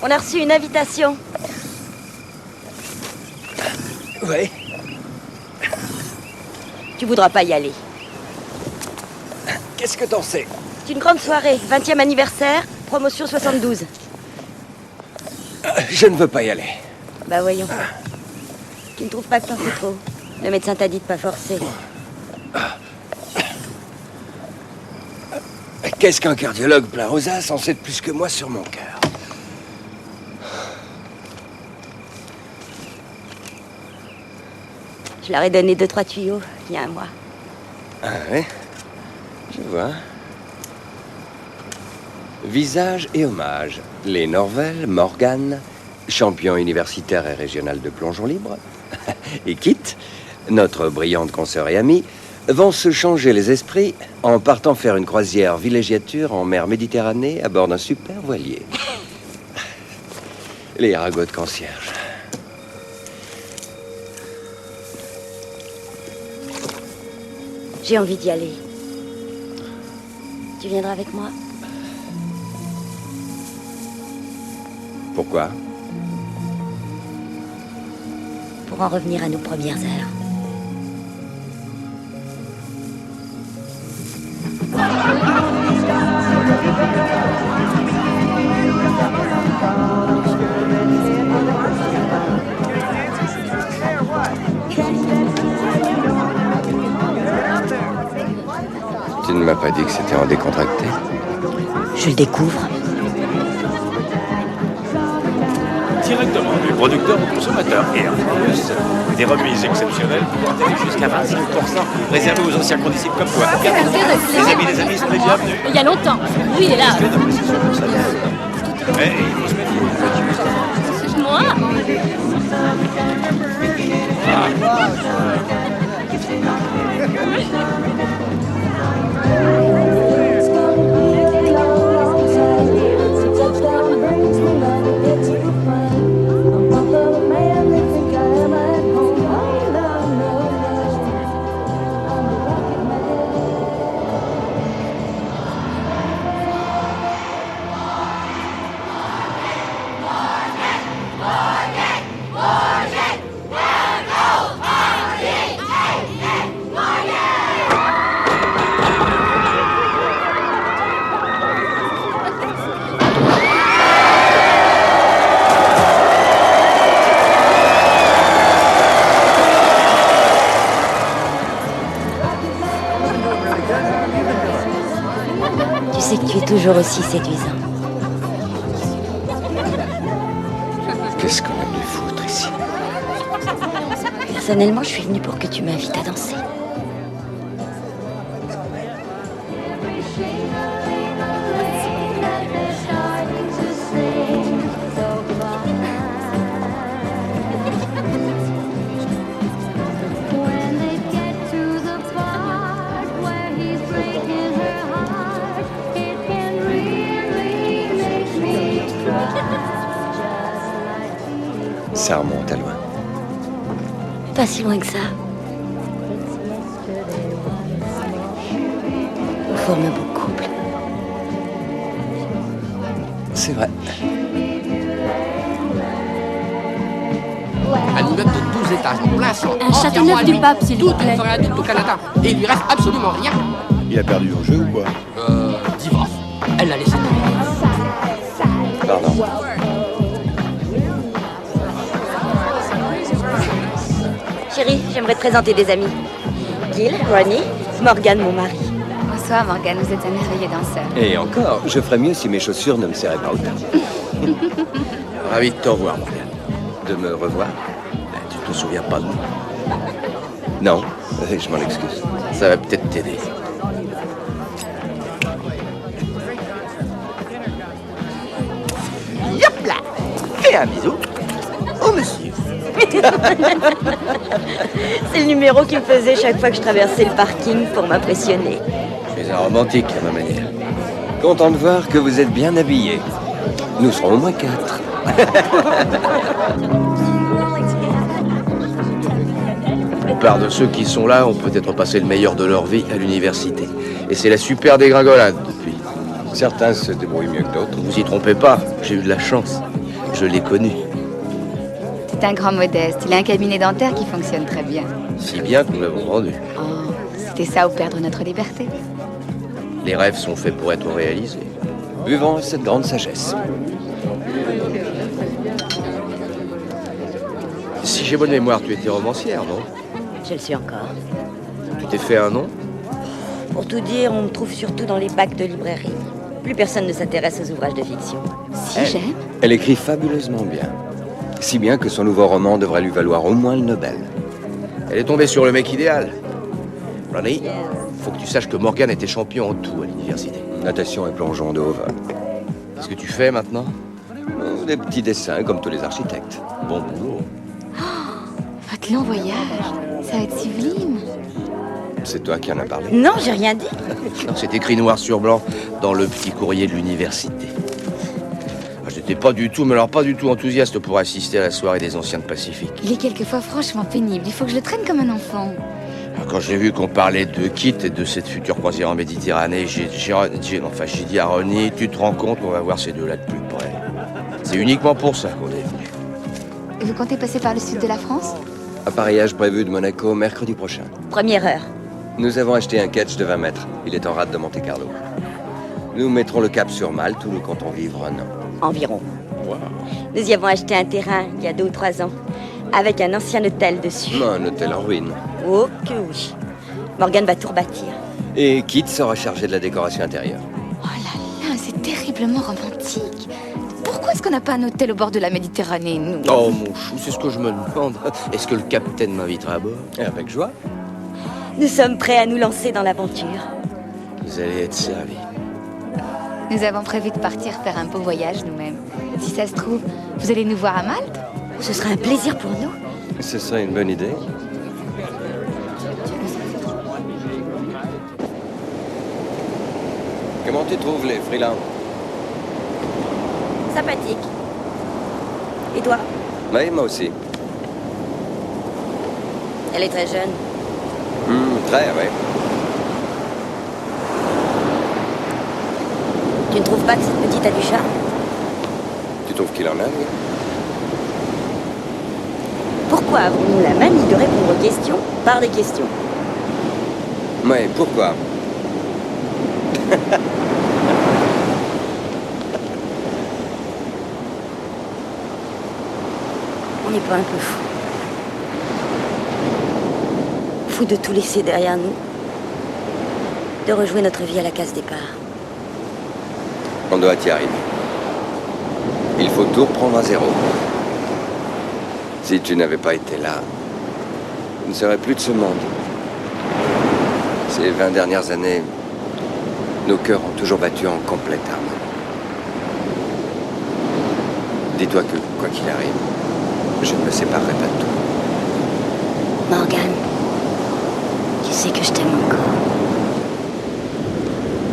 On a reçu une invitation. Ouais. Tu voudras pas y aller. Qu'est-ce que t'en sais? C'est une grande soirée, 20e anniversaire, promotion 72. Je ne veux pas y aller. Bah voyons. Tu ne trouves pas que t'en fais trop? Le médecin t'a dit de pas forcer. Qu'est-ce qu'un cardiologue plein aux as en sait de plus que moi sur mon cœur? Je leur ai donné 2-3 tuyaux il y a un mois. Ah ouais? Je vois. Visage et hommage. Les Norvel, Morgan, champion universitaire et régional de plongeon libre, et Kit, notre brillante consoeur et amie, vont se changer les esprits en partant faire une croisière villégiature en mer Méditerranée à bord d'un super voilier. Les ragots de concierge. J'ai envie d'y aller. Tu viendras avec moi? Pourquoi? Pour en revenir à nos premières heures. Tu ne m'as pas dit que c'était en décontracté? Je le découvre. Directement du producteur au consommateur. Et en plus, des remises exceptionnelles pouvant aller jusqu'à 25% réservées aux anciens condisciples comme toi. Les amis sont les bienvenus. Il y a longtemps. Lui, il est là. Mais il faut se méfier. Moi? Tu sais que tu es toujours aussi séduisant. Qu'est-ce qu'on a pu foutre ici? Personnellement, je suis venue pour que tu m'invites à danser. When they get to the part where he's breaking Ça remonte à loin. Pas si loin que ça. On forme un beau couple. C'est vrai. Un immeuble de 12 étages, en plein centre. Un château neuf du pape, s'il vous plaît. Tout est addict au Canada. Et il lui reste absolument rien. Il a perdu au jeu ou quoi? Divorce. Elle l'a laissé tomber. Pardon. Chérie, j'aimerais te présenter des amis. Gil, Ronnie, Morgan, mon mari. Bonsoir Morgane, vous êtes un merveilleux danseur. Et encore, je ferais mieux si mes chaussures ne me serraient pas autant. Ravi de te revoir, Morgan. De me revoir? Tu te souviens pas de nous? Non, je m'en excuse. Ça va peut-être t'aider. Yop là! Et un bisou au monsieur. C'est le numéro qu'il me faisait chaque fois que je traversais le parking pour m'impressionner. Tu es un romantique à ma manière. Content de voir que vous êtes bien habillés. Nous serons au moins 4. La plupart de ceux qui sont là ont peut-être passé le meilleur de leur vie à l'université. Et c'est la super dégringolade depuis. Certains se débrouillent mieux que d'autres. Ne vous y trompez pas, j'ai eu de la chance. Je l'ai connu. C'est un grand modeste. Il a un cabinet dentaire qui fonctionne très bien. Si bien que nous l'avons vendu. Oh, c'était ça ou perdre notre liberté. Les rêves sont faits pour être réalisés. Buvons cette grande sagesse. Si j'ai bonne mémoire, tu étais romancière, non? Je le suis encore. Tu t'es fait un nom? Pour tout dire, on me trouve surtout dans les bacs de librairie. Plus personne ne s'intéresse aux ouvrages de fiction. Si j'aime. Elle écrit fabuleusement bien. Si bien que son nouveau roman devrait lui valoir au moins le Nobel. Elle est tombée sur le mec idéal. Ronnie, faut que tu saches que Morgan était champion en tout à l'université. Natation et plongeon de haut vol. Qu'est-ce que tu fais maintenant? Des petits dessins comme tous les architectes. Bon boulot. Votre long voyage, ça va être sublime. C'est toi qui en as parlé. Non, j'ai rien dit. Non, c'est écrit noir sur blanc dans le petit courrier de l'université. Je n'étais pas du tout, mais alors pas du tout enthousiaste pour assister à la soirée des anciens de Pacifique. Il est quelquefois franchement pénible. Il faut que je le traîne comme un enfant. Alors, quand j'ai vu qu'on parlait de Kit et de cette future croisière en Méditerranée, j'ai dit à Ronnie, tu te rends compte qu'on va voir ces deux-là de plus près. C'est uniquement pour ça qu'on est venu. Et vous comptez passer par le sud de la France? Appareillage prévu de Monaco mercredi prochain. Première heure. Nous avons acheté un catch de 20 mètres. Il est en rade de Monte-Carlo. Nous mettrons le cap sur Malte où nous comptons vivre un an. Environ. Wow. Nous y avons acheté un terrain il y a 2 ou 3 ans, avec un ancien hôtel dessus. Un hôtel en ruine. Oh que oui. Morgan va tout rebâtir. Et Kit sera chargé de la décoration intérieure. Oh là là, c'est terriblement romantique. Pourquoi est-ce qu'on n'a pas un hôtel au bord de la Méditerranée, nous? Oh mon chou, c'est ce que je me demande. Est-ce que le capitaine m'invitera à bord? Et avec joie. Nous sommes prêts à nous lancer dans l'aventure. Vous allez être servis. Nous avons prévu de partir faire un beau voyage nous-mêmes. Si ça se trouve, vous allez nous voir à Malte? Ce sera un plaisir pour nous. Ce serait une bonne idée. Comment tu trouves les freelances? Sympathique. Et toi? Oui, moi aussi. Elle est très jeune. Très, oui. Tu ne trouves pas que cette petite a du charme? Tu trouves qu'il en a, oui? Pourquoi avons-nous la manie de répondre aux questions par des questions? Oui, pourquoi? On n'est pas un peu fou? Fou de tout laisser derrière nous, de rejouer notre vie à la case départ. On doit y arriver. Il faut tout reprendre à zéro. Si tu n'avais pas été là, il ne serait plus de ce monde. Ces 20 dernières années, nos cœurs ont toujours battu en complète harmonie. Dis-toi que, quoi qu'il arrive, je ne me séparerai pas de toi. Morgan, tu sais que je t'aime encore.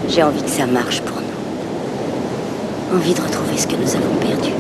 J'ai envie que ça marche pour nous. Envie de retrouver ce que nous avons perdu.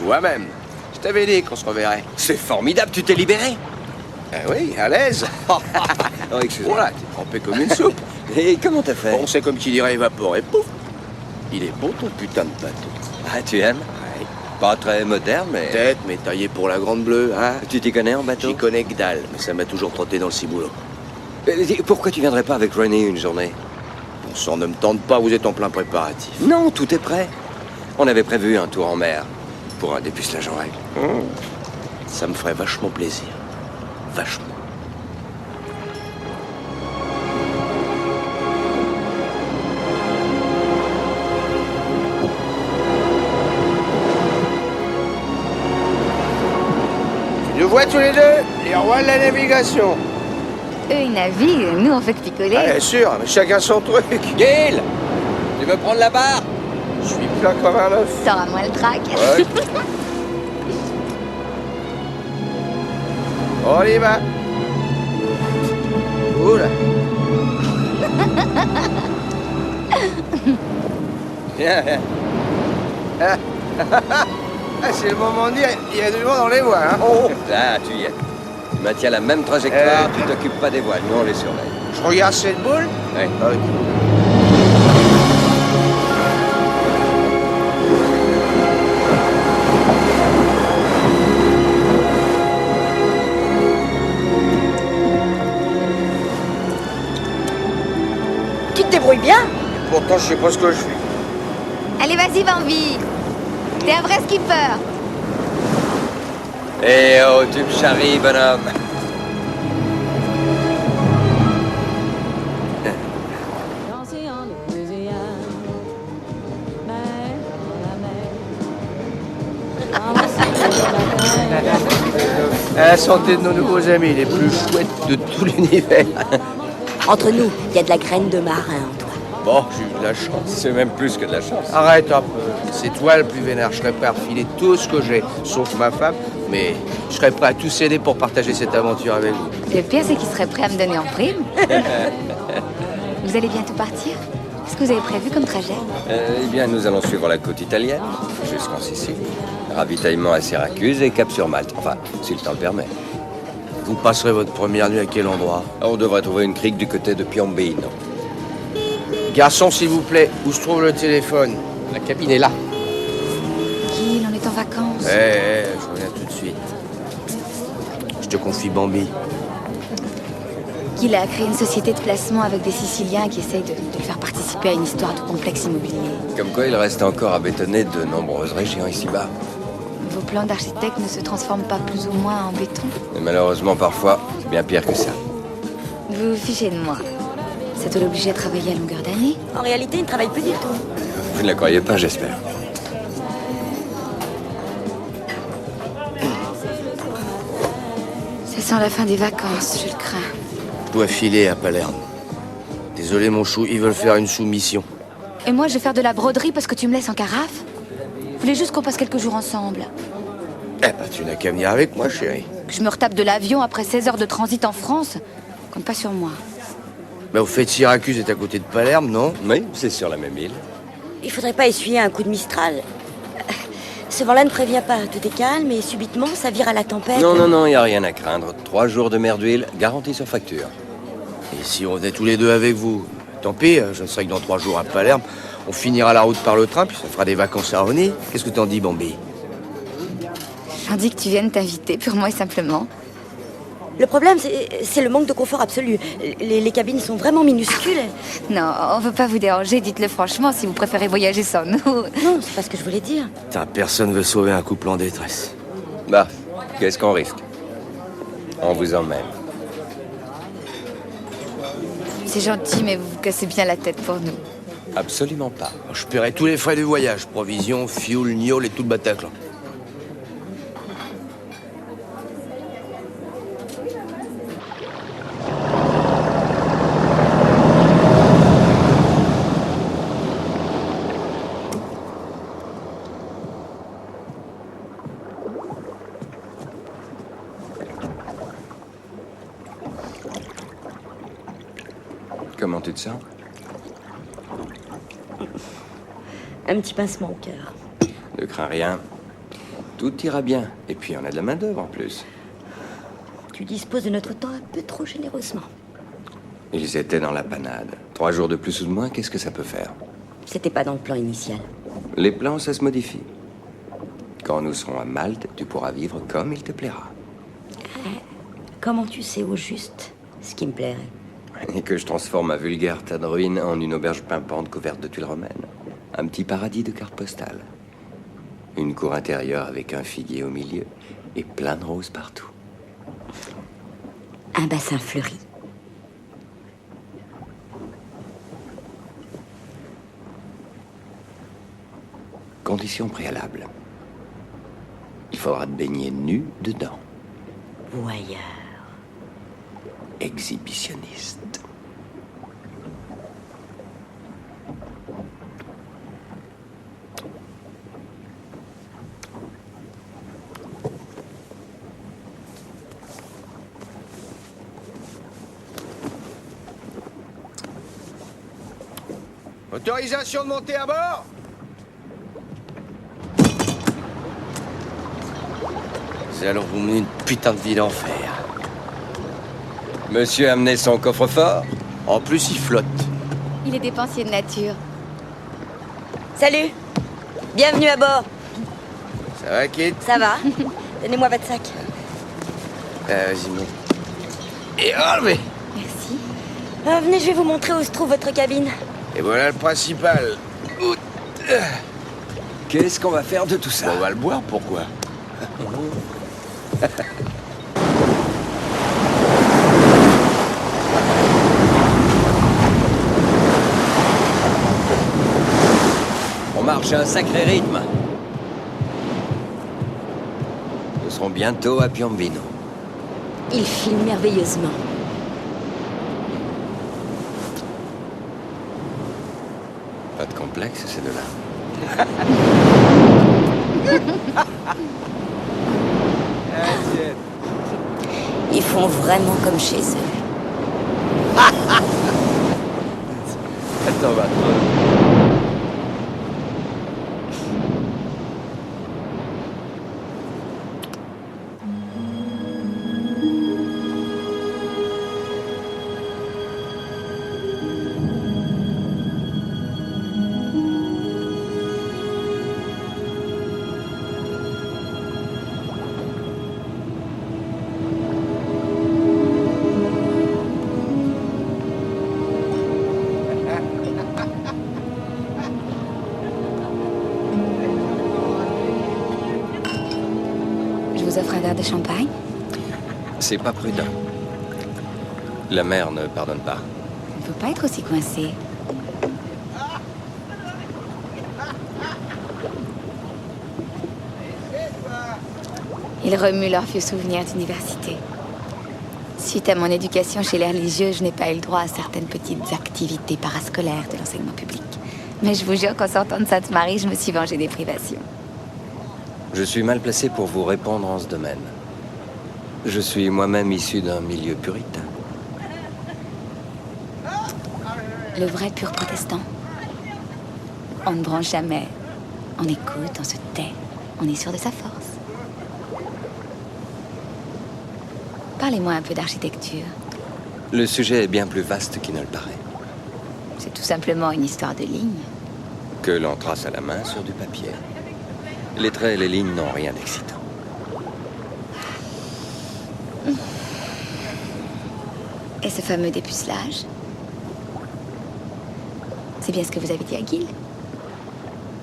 Moi-même. Je t'avais dit qu'on se reverrait. C'est formidable, tu t'es libéré. Ah oui, à l'aise. Oh, excuse-moi. Voilà, t'es trempé comme une soupe. Et comment t'as fait? Bon, c'est comme qui dirait évaporé. Pouf. Il est beau ton putain de bateau. Ah, tu aimes? Ouais. Pas très moderne, mais... Tête, mais taillé pour la grande bleue, hein. Tu t'y connais en bateau? J'y connais que dalle, mais ça m'a toujours trotté dans le ciboulot. Pourquoi tu viendrais pas avec René une journée? Bon sang, ne me tente pas, vous êtes en plein préparatif. Non, tout est prêt. On avait prévu un tour en mer pour un dépucelage en règle. Ça me ferait vachement plaisir. Vachement. Tu nous vois tous les deux, les rois de la navigation. Eux, ils naviguent, nous, on fait que picoler. Ah, bien sûr, mais chacun son truc. Gil, tu veux prendre la barre? Je suis plein comme un œuf. T'auras moins le trac. Ouais. On y va. Oula. Viens, viens. Ah, c'est le moment de dire, il y a du monde dans les voiles, hein. Oh, là, tu y es. Tu maintiens la même trajectoire, tu t'occupes pas des voiles, nous on les surveille. Je regarde cette boule. Oui. Ok. Tu te débrouilles bien? Pourtant, je sais pas ce que je fais. Allez, vas-y, Bambi. T'es un vrai skipper. Eh oh, tu me charries, bonhomme. À la santé de nos nouveaux amis, les plus chouettes de tout l'univers. Entre nous, il y a de la graine de marin en toi. Bon, j'ai eu de la chance. C'est même plus que de la chance. Arrête un peu. C'est toi le plus vénère. Je serais prêt à refiler tout ce que j'ai, sauf ma femme. Mais je serais prêt à tout céder pour partager cette aventure avec vous. Le pire, c'est qu'ils seraient prêts à me donner en prime. Vous allez bientôt partir? Qu'est-ce que vous avez prévu comme trajet? Eh bien, nous allons suivre la côte italienne, jusqu'en Sicile. Ravitaillement à Syracuse et cap sur Malte. Enfin, si le temps le permet. Vous passerez votre première nuit à quel endroit? On devrait trouver une crique du côté de Piombino. Garçon, s'il vous plaît, où se trouve le téléphone? La cabine est là. Gil, on est en vacances. Je reviens tout de suite. Je te confie Bambi. Gil a créé une société de placement avec des Siciliens qui essayent de le faire participer à une histoire de complexe immobilier. Comme quoi, il reste encore à bétonner de nombreuses régions ici-bas. Vos plans d'architecte ne se transforment pas plus ou moins en béton? Et malheureusement, parfois, c'est bien pire que ça. Vous vous fichez de moi. Ça doit l'obliger à travailler à longueur d'année. En réalité, il ne travaille plus du tout. Vous ne la croyez pas, j'espère. Ça sent la fin des vacances, je le crains. Je dois filer à Palerme. Désolé, mon chou, ils veulent faire une soumission. Et moi, je vais faire de la broderie parce que tu me laisses en carafe? Vous voulez juste qu'on passe quelques jours ensemble? Eh ben, tu n'as qu'à venir avec moi, chérie. Que je me retape de l'avion après 16 heures de transit en France? Compte pas sur moi. Mais au fait, Syracuse est à côté de Palerme, non? Oui, c'est sur la même île. Il faudrait pas essuyer un coup de Mistral. Ce vent-là ne prévient pas. Tout est calme et subitement, ça vire à la tempête. Non, il n'y a rien à craindre. 3 jours de mer d'huile, garantie sur facture. Et si on venait tous les deux avec vous? Tant pis, je ne serai que dans 3 jours à Palerme. On finira la route par le train, puis ça fera des vacances à René. Qu'est-ce que t'en dis, Bambi? J'en dis que tu viennes t'inviter, purement et simplement. Le problème, c'est le manque de confort absolu. Les cabines sont vraiment minuscules. Non, on veut pas vous déranger, dites-le franchement si vous préférez voyager sans nous. Non, c'est pas ce que je voulais dire. Putain, personne veut sauver un couple en détresse. Bah, qu'est-ce qu'on risque? On vous emmène. C'est gentil, mais vous vous cassez bien la tête pour nous. Absolument pas. Je paierai tous les frais du voyage. Provisions, fioul, gnôle et tout le Bataclan. Comment tu te sens? Un petit pincement au cœur. Ne crains rien. Tout ira bien. Et puis on a de la main-d'œuvre en plus. Tu disposes de notre temps un peu trop généreusement. Ils étaient dans la panade. 3 jours de plus ou de moins, qu'est-ce que ça peut faire? C'était pas dans le plan initial. Les plans, ça se modifie. Quand nous serons à Malte, tu pourras vivre comme il te plaira. Comment tu sais au juste ce qui me plairait? Et que je transforme ma vulgaire tas de ruines en une auberge pimpante couverte de tuiles romaines. Un petit paradis de cartes postales. Une cour intérieure avec un figuier au milieu et plein de roses partout. Un bassin fleuri. Condition préalable. Il faudra te baigner nu dedans. Voyeur. Exhibitionniste. Autorisation de monter à bord? C'est alors vous menez une putain de vie d'enfer. Monsieur a amené son coffre-fort? En plus, il flotte. Il est dépensier de nature. Salut. Bienvenue à bord. Ça va, Kit? Ça va? Donnez-moi votre sac. Vas-y, monte. Et enlevez. Merci. Venez, je vais vous montrer où se trouve votre cabine. Et voilà le principal. Qu'est-ce qu'on va faire de tout ça? Bon, on va le boire, pourquoi? On marche à un sacré rythme. Nous serons bientôt à Piombino. Il file merveilleusement. Pas de complexe, ces deux-là. Ils font vraiment comme chez eux. Attends, va. Je vous offre un verre de champagne. C'est pas prudent. La mer ne pardonne pas. Il ne faut pas être aussi coincé. Ils remuent leurs vieux souvenirs d'université. Suite à mon éducation chez les religieux, je n'ai pas eu le droit à certaines petites activités parascolaires de l'enseignement public. Mais je vous jure qu'en sortant de Sainte-Marie, je me suis vengée des privations. Je suis mal placé pour vous répondre en ce domaine. Je suis moi-même issu d'un milieu puritain. Le vrai pur protestant. On ne branche jamais. On écoute, on se tait. On est sûr de sa force. Parlez-moi un peu d'architecture. Le sujet est bien plus vaste qu'il ne le paraît. C'est tout simplement une histoire de lignes. Que l'on trace à la main sur du papier. Les traits et les lignes n'ont rien d'excitant. Et ce fameux dépucelage? C'est bien ce que vous avez dit à Gil?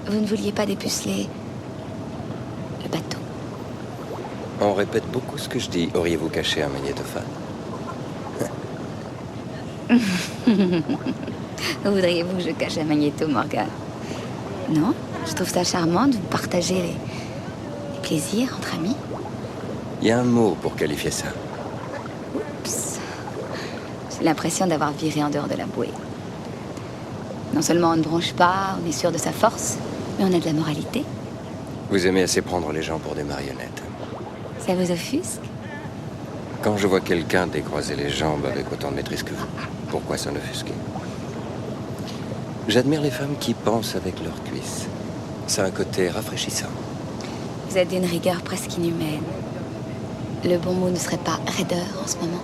Vous ne vouliez pas dépuceler le bateau? On répète beaucoup ce que je dis. Auriez-vous caché un magnétophone? Voudriez-vous que je cache un magnéto, Morgan? Non? Je trouve ça charmant de vous partager les plaisirs entre amis. Il y a un mot pour qualifier ça. Oups. J'ai l'impression d'avoir viré en dehors de la bouée. Non seulement on ne bronche pas, on est sûr de sa force, mais on a de la moralité. Vous aimez assez prendre les gens pour des marionnettes. Ça vous offusque? Quand je vois quelqu'un décroiser les jambes avec autant de maîtrise que vous, pourquoi s'en offusquer? J'admire les femmes qui pensent avec leurs cuisses. Ça a un côté rafraîchissant. Vous êtes d'une rigueur presque inhumaine. Le bon mot ne serait pas raideur en ce moment.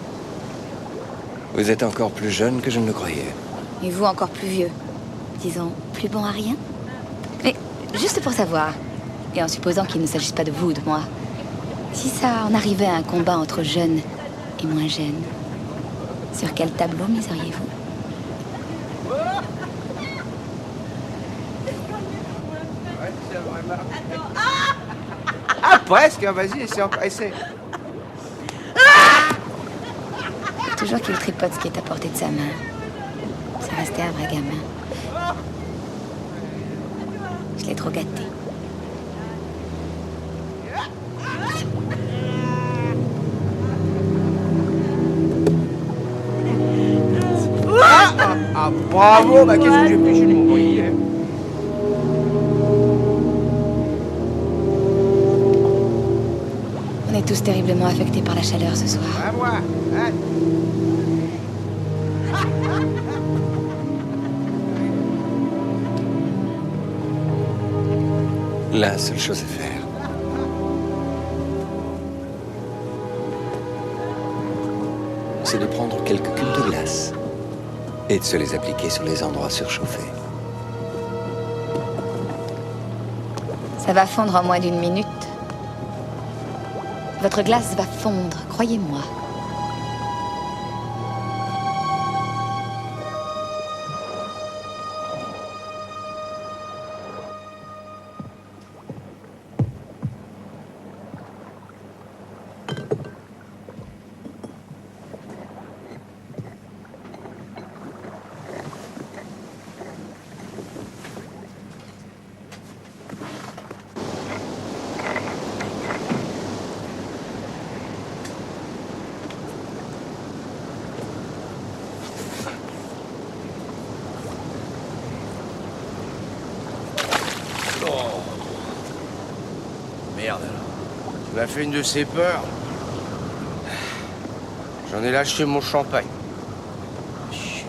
Vous êtes encore plus jeune que je ne le croyais. Et vous encore plus vieux. Disons, plus bon à rien. Mais juste pour savoir, et en supposant qu'il ne s'agisse pas de vous ou de moi, si ça en arrivait à un combat entre jeunes et moins jeunes, sur quel tableau miseriez-vous? Ah, presque, hein, vas-y, essaie. Toujours qu'il tripote ce qui est à portée de sa main. Ça restait un vrai gamin. Je l'ai trop gâté. Ah, bravo, bah qu'est-ce que j'ai pêché de mon brillet? On est tous terriblement affectés par la chaleur ce soir. À moi, hein. La seule chose à faire, c'est de prendre quelques cubes de glace et de se les appliquer sur les endroits surchauffés. Ça va fondre en moins d'une minute. Votre glace va fondre, croyez-moi. Merde alors. Tu m'as fait une de ces peurs. J'en ai lâché mon champagne. Chut.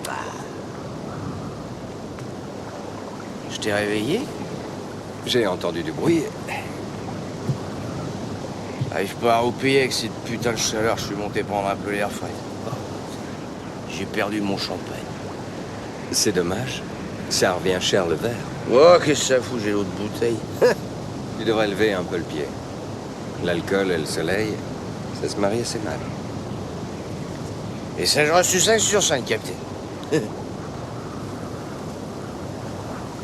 Bah. Je t'ai réveillé? J'ai entendu du bruit. J'arrive pas à repayer avec cette putain de chaleur, je suis monté prendre un peu l'air frais. J'ai perdu mon champagne. C'est dommage. Ça revient cher le verre. Oh, qu'est-ce que ça fout, j'ai l'autre bouteille. Tu devrais lever un peu le pied. L'alcool et le soleil, ça se marie assez mal. Et ça, j'ai reçu 5 sur 5, capitaine.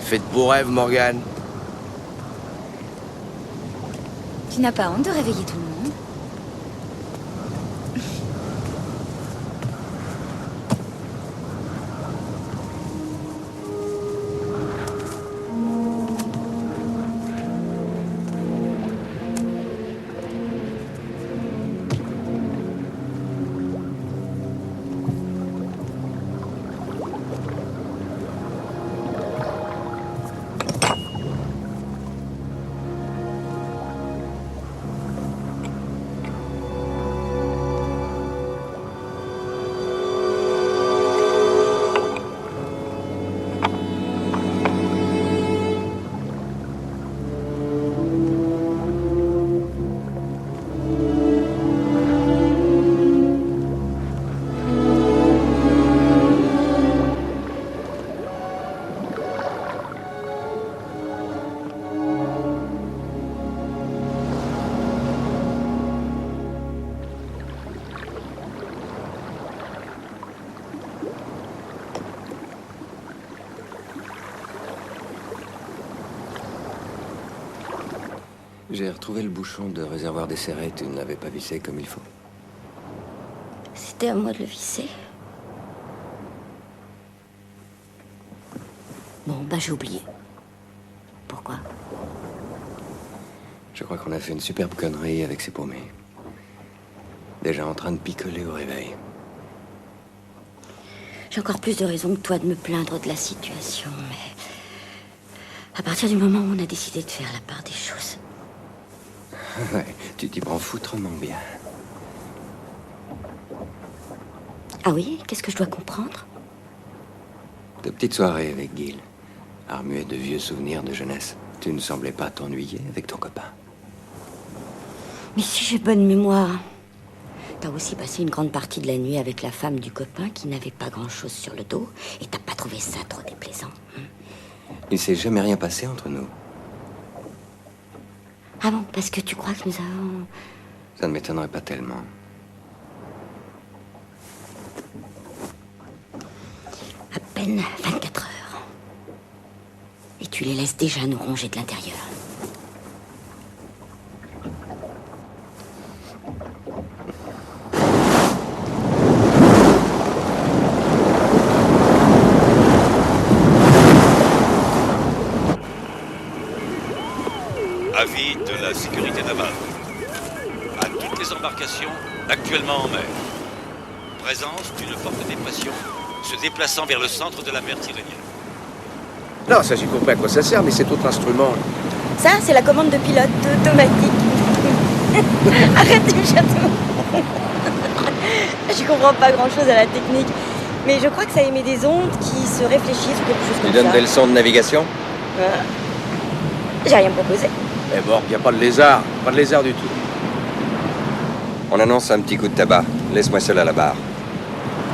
Faites beaux rêves, Morgane. Tu n'as pas honte de réveiller tout le monde? J'ai retrouvé le bouchon de réservoir desserré. Tu ne l'avais pas vissé comme il faut. C'était à moi de le visser. Bon, bah j'ai oublié. Pourquoi? Je crois qu'on a fait une superbe connerie avec ces paumés. Déjà en train de picoler au réveil. J'ai encore plus de raisons que toi de me plaindre de la situation, mais... à partir du moment où on a décidé de faire la part des choses... Ouais, tu t'y prends foutrement bien. Ah oui? Qu'est-ce que je dois comprendre? De petites soirées avec Gil, armuées de vieux souvenirs de jeunesse. Tu ne semblais pas t'ennuyer avec ton copain. Mais si j'ai bonne mémoire, t'as aussi passé une grande partie de la nuit avec la femme du copain qui n'avait pas grand-chose sur le dos et t'as pas trouvé ça trop déplaisant. Il s'est jamais rien passé entre nous. Ah bon, parce que tu crois que nous avons... Ça ne m'étonnerait pas tellement. À peine 24 heures. Et tu les laisses déjà nous ronger de l'intérieur. Avis de la sécurité navale. À toutes les embarcations actuellement en mer. Présence d'une forte dépression se déplaçant vers le centre de la mer Tyrrhénienne. Non, ça j'ai compris à quoi ça sert, mais cet autre instrument... Ça, c'est la commande de pilote automatique. Arrête de me chateau. Je comprends pas grand-chose à la technique. Mais je crois que ça émet des ondes qui se réfléchissent ou quelque chose Tu comme donnes ça. des leçons de navigation? J'ai rien proposé. Eh bon, y a pas de lézard. Pas de lézard du tout. On annonce un petit coup de tabac. Laisse-moi seul à la barre.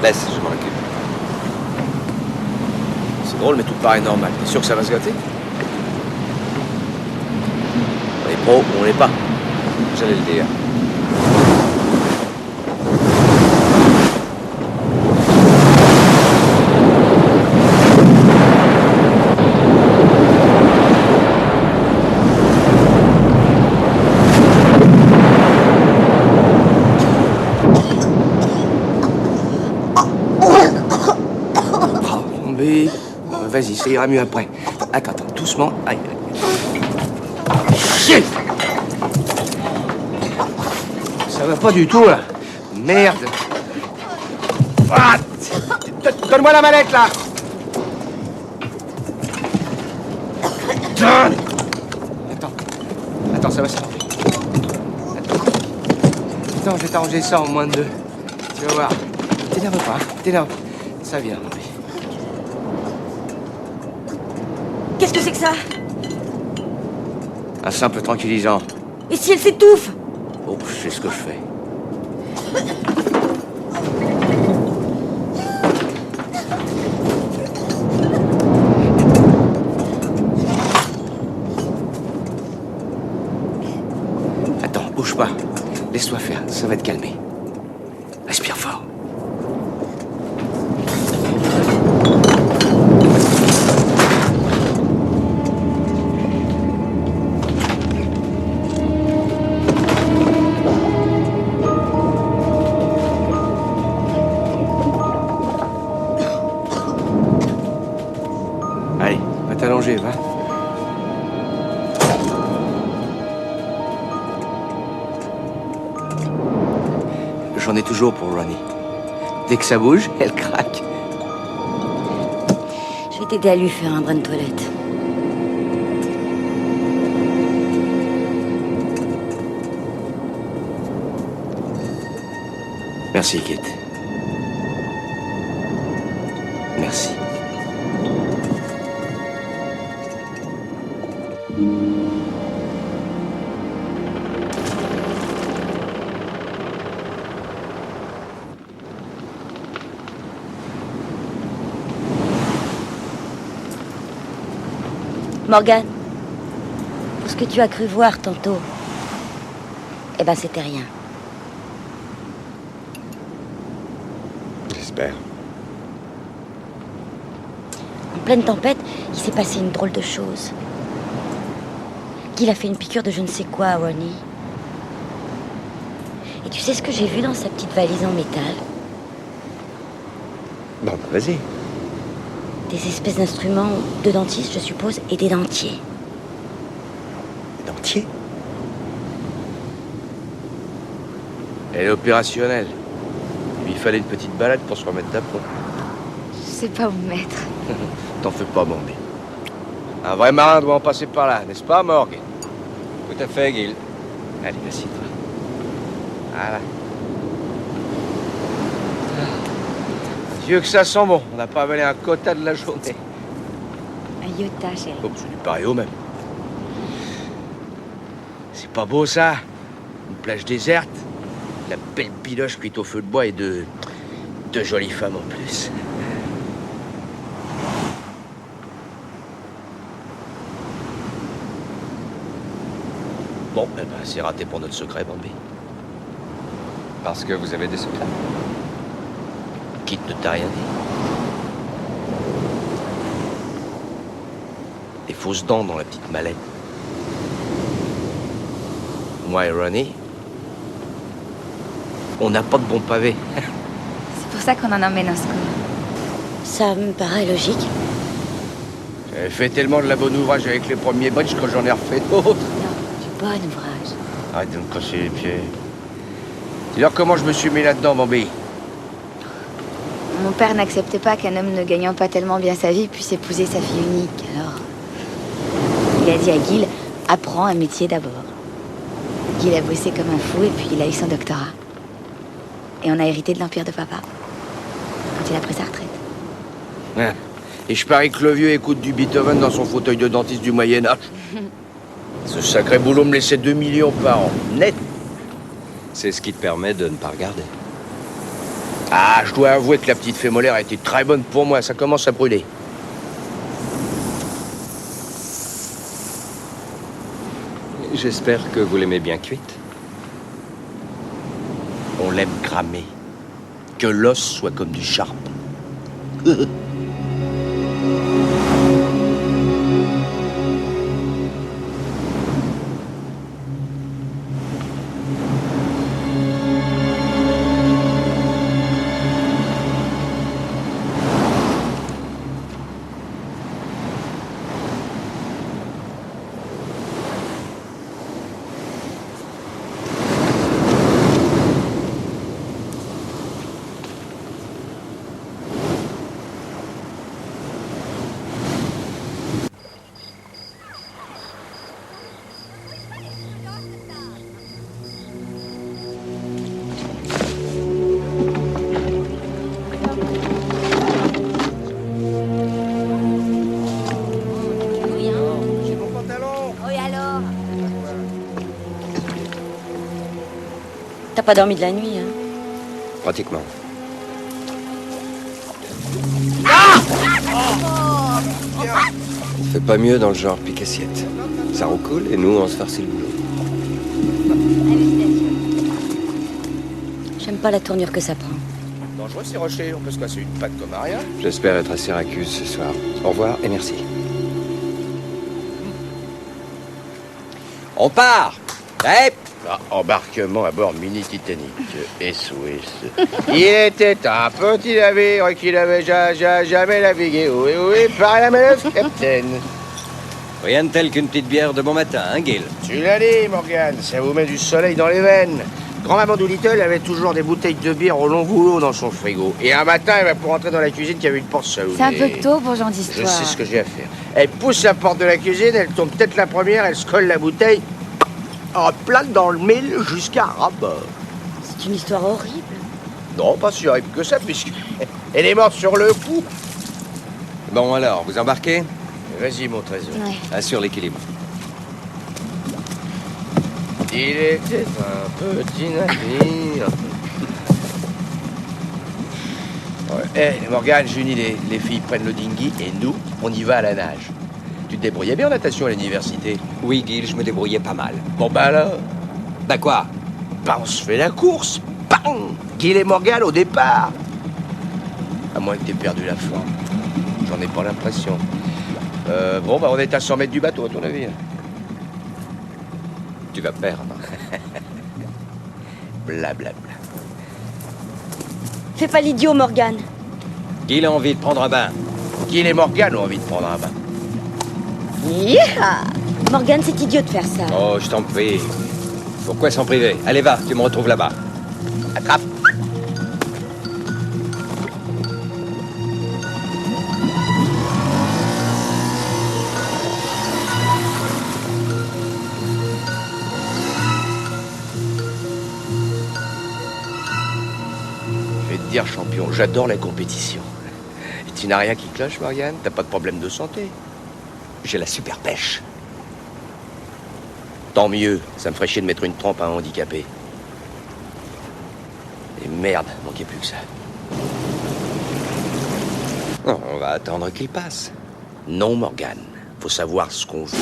Laisse, je m'en occupe. C'est drôle, mais tout paraît normal. T'es sûr que ça va se gâter? On est pro ou on l'est pas? J'allais le dire. Mais... Vas-y, ça ira mieux après. Attends, doucement. Aïe. Shit! Ça va pas du tout, là. Merde. Ah, donne-moi la mallette, là. Attends, ça va s'arranger. Attends, je vais t'arranger ça en moins de 2. Tu vas voir. T'énerve pas, hein. T'énerve. Ça vient. Qu'est-ce que c'est que ça? Un simple tranquillisant. Et si elle s'étouffe? Oh, je sais ce que je fais. Attends, bouge pas. Laisse-toi faire, ça va te calmer. Respire fort. Allez, va t'allonger, va. J'en ai toujours pour Ronnie. Dès que ça bouge, elle craque. Je vais t'aider à lui faire un brin de toilette. Merci, Kit. Merci. Morgane, pour ce que tu as cru voir tantôt, eh ben c'était rien. J'espère. En pleine tempête, il s'est passé une drôle de chose. Qu'il a fait une piqûre de je ne sais quoi à Ronnie. Et tu sais ce que j'ai vu dans sa petite valise en métal? Bon, bah, vas-y. Des espèces d'instruments de dentiste, je suppose, et des dentiers. Dentier? Elle est opérationnelle. Il lui fallait une petite balade pour se remettre d'aplomb. Je sais pas où me mettre. T'en fais pas, Bambi. Un vrai marin doit en passer par là, n'est-ce pas, Morgan? Tout à fait, Gil. Allez, assieds-toi. Voilà. Dieu que ça sent bon. On n'a pas avalé un quota de la journée. Un iota, chérie. Oh, c'est du pareil au même. C'est pas beau, ça? Une plage déserte, la belle biloche cuite au feu de bois et deux jolies femmes en plus. Bon, eh ben, c'est raté pour notre secret, Bambi. Parce que vous avez des secrets. Kit ne t'a rien dit. Des fausses dents dans la petite mallette. Moi et Ronnie, on n'a pas de bon pavé. C'est pour ça qu'on en emmène un secours. Ça me paraît logique. J'avais fait tellement de la bonne ouvrage avec les premiers bridges que j'en ai refait d'autres. Non, du bon ouvrage. Arrête de me casser les pieds. Dis-leur comment je me suis mis là-dedans, Bambi. Mon père n'acceptait pas qu'un homme ne gagnant pas tellement bien sa vie puisse épouser sa fille unique. Alors, il a dit à Gil, apprends un métier d'abord. Gil a bossé comme un fou et puis il a eu son doctorat. Et on a hérité de l'empire de papa. Quand il a pris sa retraite. Ah. Et je parie que le vieux écoute du Beethoven dans son fauteuil de dentiste du Moyen-Âge. Ce sacré boulot me laissait 2 millions par an, net. C'est ce qui te permet de ne pas regarder. Ah, je dois avouer que la petite fée molaire a été très bonne pour moi, ça commence à brûler. J'espère que vous l'aimez bien cuite. On l'aime cramé. Que l'os soit comme du charbon. T'as pas dormi de la nuit, hein? Pratiquement. On fait pas mieux dans le genre pique-assiette. Ça roucoule et nous, on se farcit le boulot. J'aime pas la tournure que ça prend. Dangereux ces rochers, on peut se casser une patte comme à rien. J'espère être à Syracuse ce soir. Au revoir et merci. On part! Hep! Ah, embarquement à bord Mini Titanic, SOS. Il était un petit navire qui n'avait jamais navigué. Oui, oui, par la manœuvre, capitaine. Rien de tel qu'une petite bière de bon matin, hein, Gil? Tu l'as dit, Morgane, ça vous met du soleil dans les veines. Grand-maman Doolittle avait toujours des bouteilles de bière au long goulot dans son frigo. Et un matin, elle va pour entrer dans la cuisine qui avait une porte salonnée. C'est un peu tôt pour genre Je d'histoire. sais ce que j'ai à faire. Elle pousse la porte de la cuisine, elle tombe peut-être la première, elle se colle la bouteille en plate dans le mille jusqu'à ras-bord. C'est une histoire horrible. Non, pas si horrible que ça, puisqu'elle est morte sur le coup. Bon alors, vous embarquez? Vas-y, mon trésor. Ouais. Assure l'équilibre. Il était un petit navire. Ouais. Morgane, j'ai une idée. Les filles prennent le dinghy et nous, on y va à la nage. Tu te débrouillais bien en natation à l'université? Oui, Gil, je me débrouillais pas mal. Bon, bah alors, Bah quoi? bah on se fait la course. Bam! Gil et Morgane au départ. À moins que t'aies perdu la forme. J'en ai pas l'impression. Bon, bah on est à 100 mètres du bateau, à ton avis. Tu vas perdre. Blablabla. Fais pas l'idiot, Morgane. Gil a envie de prendre un bain. Gil et Morgane ont envie de prendre un bain. Yeeha! Morgane, c'est idiot de faire ça. Oh, je t'en prie. Pourquoi s'en priver? Allez, va, tu me retrouves là-bas. Attrape. Je vais te dire, champion, j'adore la compétition. Et tu n'as rien qui cloche, Morgane? T'as pas de problème de santé? J'ai la super pêche. Tant mieux, ça me ferait chier de mettre une trempe à un handicapé. Et merde, manquait plus que ça. Non, on va attendre qu'il passe. Non, Morgane, faut savoir ce qu'on veut.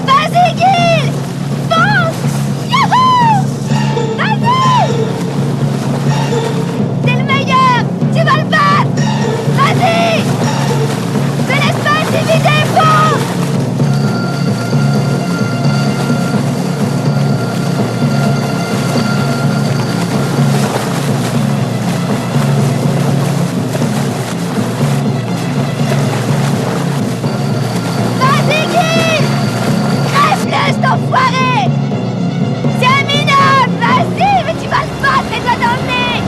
Vas-y, Gil! Fonce! Youhou! Vas-y! T'es le meilleur! Tu vas le battre! Vas-y! Ne laisse pas intimider, fonce! Vas-y, Gil! Crève-le, cet enfoiré! C'est un minable! Vas-y, mais tu vas le battre, les doigts dans le nez!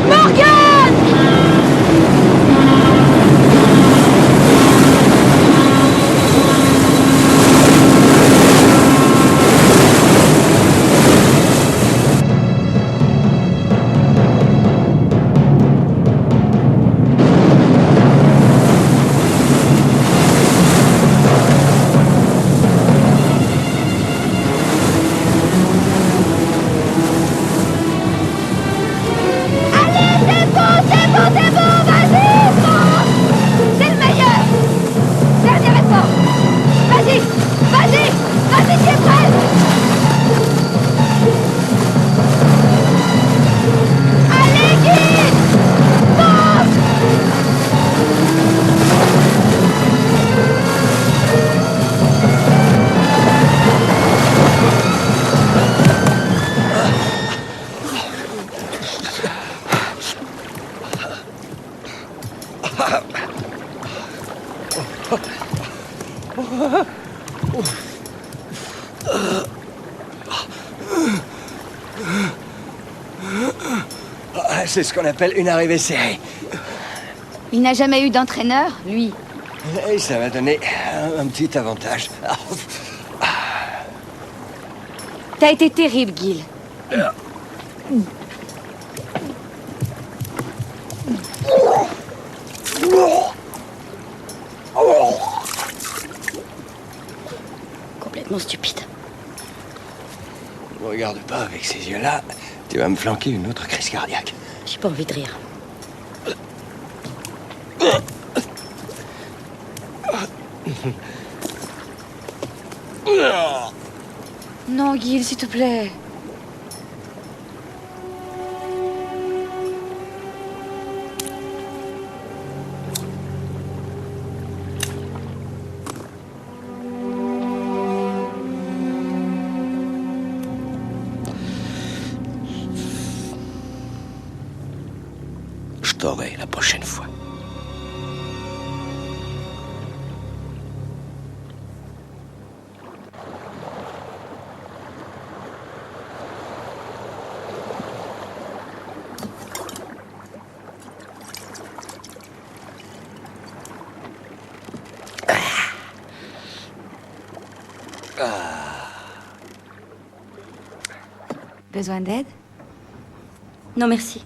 Morgane! Allez, c'est bon, vas-y, fonce! C'est le meilleur! Dernier effort! Vas-y, tu es prêt! Allez, Gil! Fonce! Ah, c'est ce qu'on appelle une arrivée serrée. Il n'a jamais eu d'entraîneur, lui. Et ça m'a donné un petit avantage. T'as été terrible, Gil. Complètement stupide. Ne me regarde pas avec ces yeux-là. Tu vas me flanquer une autre crise cardiaque. J'ai pas envie de rire. Non, Gil, s'il te plaît. Je t'aurai la prochaine fois. Besoin d'aide? Non, merci.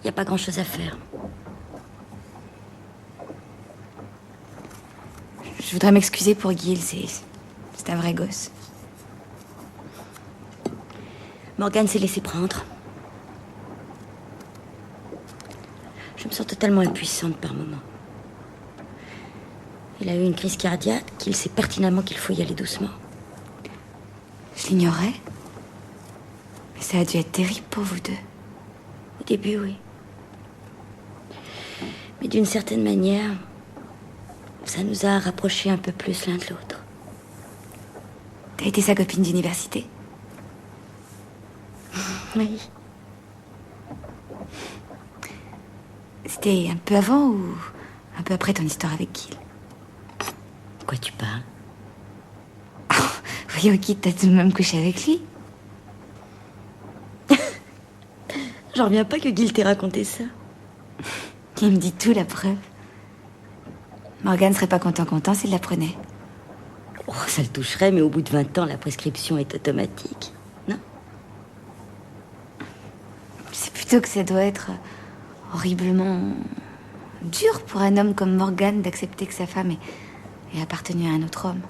Y a pas grand-chose à faire. Je voudrais m'excuser pour Gil, c'est un vrai gosse. Morgane s'est laissée prendre. Je me sens totalement impuissante par moments. Il a eu une crise cardiaque, qu'il sait pertinemment qu'il faut y aller doucement. Je l'ignorais. Mais ça a dû être terrible pour vous deux. Au début, oui. Mais d'une certaine manière, ça nous a rapprochés un peu plus l'un de l'autre. T'as été sa copine d'université? Oui. C'était un peu avant ou un peu après ton histoire avec Gil? De quoi tu parles? Voyons, Gil, t'as tout de même couché avec lui? J'en reviens pas que Gil t'ait raconté ça. Il me dit tout, la preuve. Morgan serait pas content s'il l'apprenait. Oh, ça le toucherait, mais au bout de 20 ans, la prescription est automatique. Non? C'est plutôt que ça doit être horriblement dur pour un homme comme Morgan d'accepter que sa femme ait appartenu à un autre homme.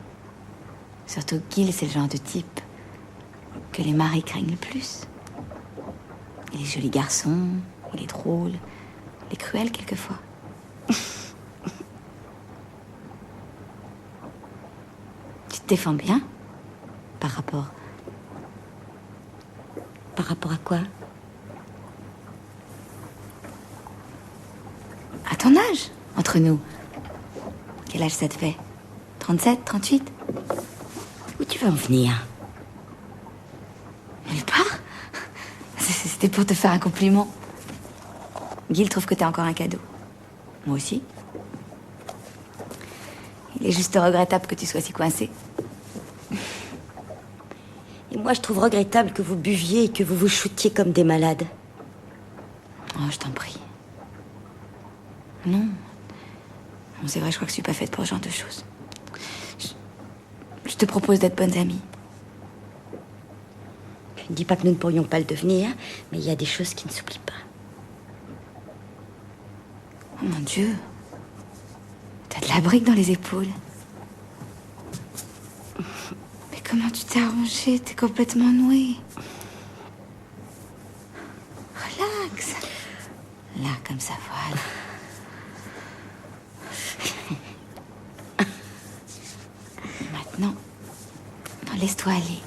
Surtout que Gil, c'est le genre de type que les maris craignent le plus. Il est joli garçon, il est drôle, il est cruel quelquefois. Tu te défends bien par rapport... Par rapport à quoi? À ton âge, entre nous. Quel âge ça te fait? 37, 38? Où tu veux en venir? Nulle part. C'était pour te faire un compliment. Gil trouve que t'es encore un cadeau. Moi aussi. Il est juste regrettable que tu sois si coincé. Et moi, je trouve regrettable que vous buviez et que vous vous shootiez comme des malades. Oh, je t'en prie. Non. Non, c'est vrai, je crois que je suis pas faite pour ce genre de choses. Je te propose d'être bonnes amies. Je ne dis pas que nous ne pourrions pas le devenir, mais il y a des choses qui ne s'oublient pas. Oh mon Dieu. T'as de la brique dans les épaules. Mais comment tu t'es arrangée? T'es complètement nouée. Relax. Là, comme ça, voilà. Maintenant, non, laisse-toi aller.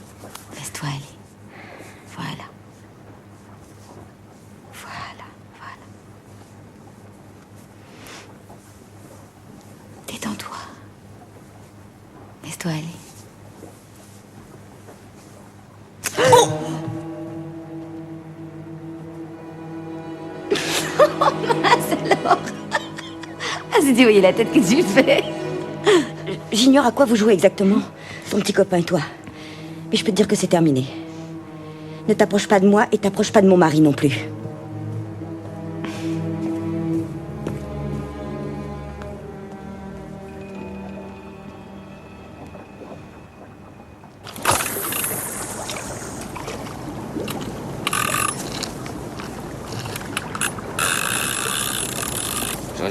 Laisse-toi aller. Voilà. Voilà, voilà. Détends-toi. Laisse-toi aller. Oh mince alors. Ah, si tu voyais la tête que tu fais. J'ignore à quoi vous jouez exactement, ton petit copain et toi. Mais je peux te dire que c'est terminé. Ne t'approche pas de moi et t'approche pas de mon mari non plus.